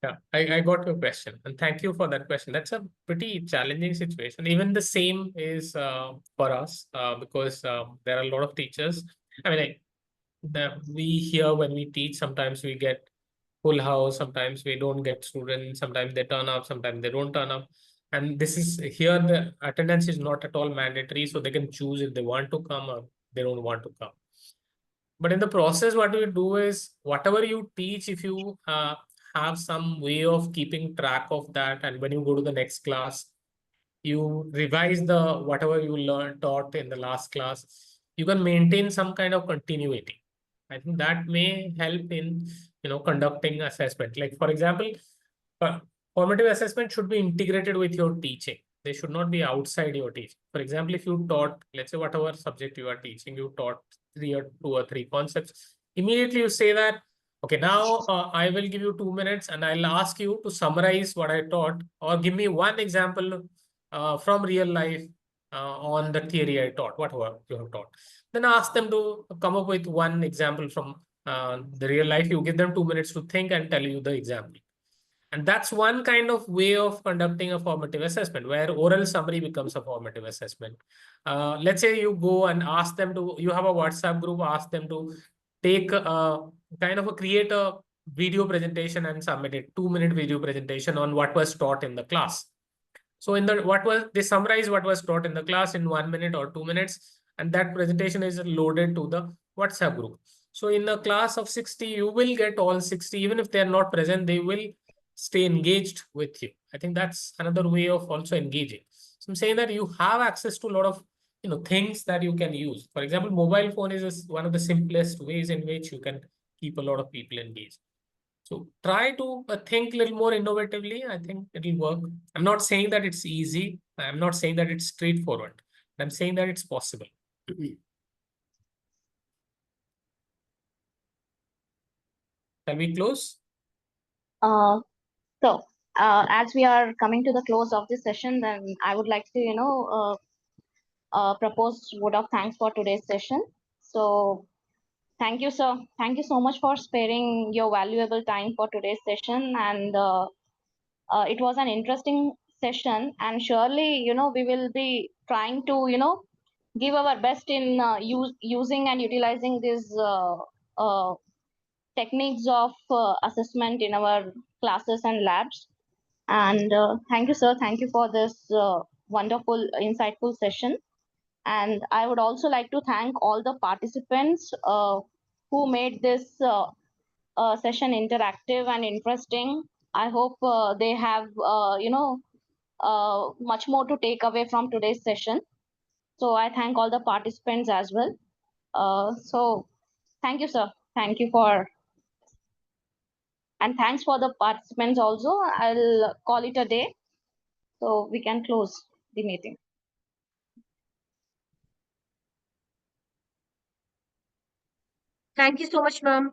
Yeah. I got your question, and thank you for that question. That's a pretty challenging situation. Even the same is for us because there are a lot of teachers. I mean, we hear when we teach, sometimes we get full house, sometimes we don't get students, sometimes they turn up, sometimes they don't turn up. And this is here, the attendance is not at all mandatory, so they can choose if they want to come or they don't want to come. But in the process, what we do is whatever you teach, if you have some way of keeping track of that, and when you go to the next class, you revise the whatever you taught in the last class, you can maintain some kind of continuity. I think that may help in conducting assessment. Like for example, formative assessment should be integrated with your teaching. They should not be outside your teaching. For example, if you taught, let's say whatever subject you are teaching, you taught two or three concepts. Immediately you say that, okay, now I will give you 2 minutes and I'll ask you to summarize what I taught or give me one example from real life on the theory I taught, whatever you have taught. Then ask them to come up with one example from The real life, you give them 2 minutes to think and tell you the example. And that's one kind of way of conducting a formative assessment, where oral summary becomes a formative assessment. Let's say you go and ask them to, you have a WhatsApp group, ask them to take create a video presentation and submit it, 2-minute video presentation on what was taught in the class. So they summarize what was taught in the class in 1 minute or 2 minutes, and that presentation is loaded to the WhatsApp group. So in a class of 60, you will get all 60, even if they're not present, they will stay engaged with you. I think that's another way of also engaging. So I'm saying that you have access to a lot of things that you can use. For example, mobile phone is one of the simplest ways in which you can keep a lot of people engaged. So try to think a little more innovatively. I think it'll work. I'm not saying that it's easy. I'm not saying that it's straightforward. I'm saying that it's possible. Shall we close? As we are coming to the close of this session, then I would like to, propose vote of thanks for today's session. So thank you, sir. Thank you so much for sparing your valuable time for today's session. And it was an interesting session. And surely, we will be trying to, give our best in using and utilizing these techniques of assessment in our classes and labs. And thank you, sir. Thank you for this wonderful, insightful session. And I would also like to thank all the participants who made this session interactive and interesting. I hope they have, much more to take away from today's session. So I thank all the participants as well. So thank you, sir. Thank you and thanks for the participants also. I'll call it a day. So we can close the meeting. Thank you so much, ma'am.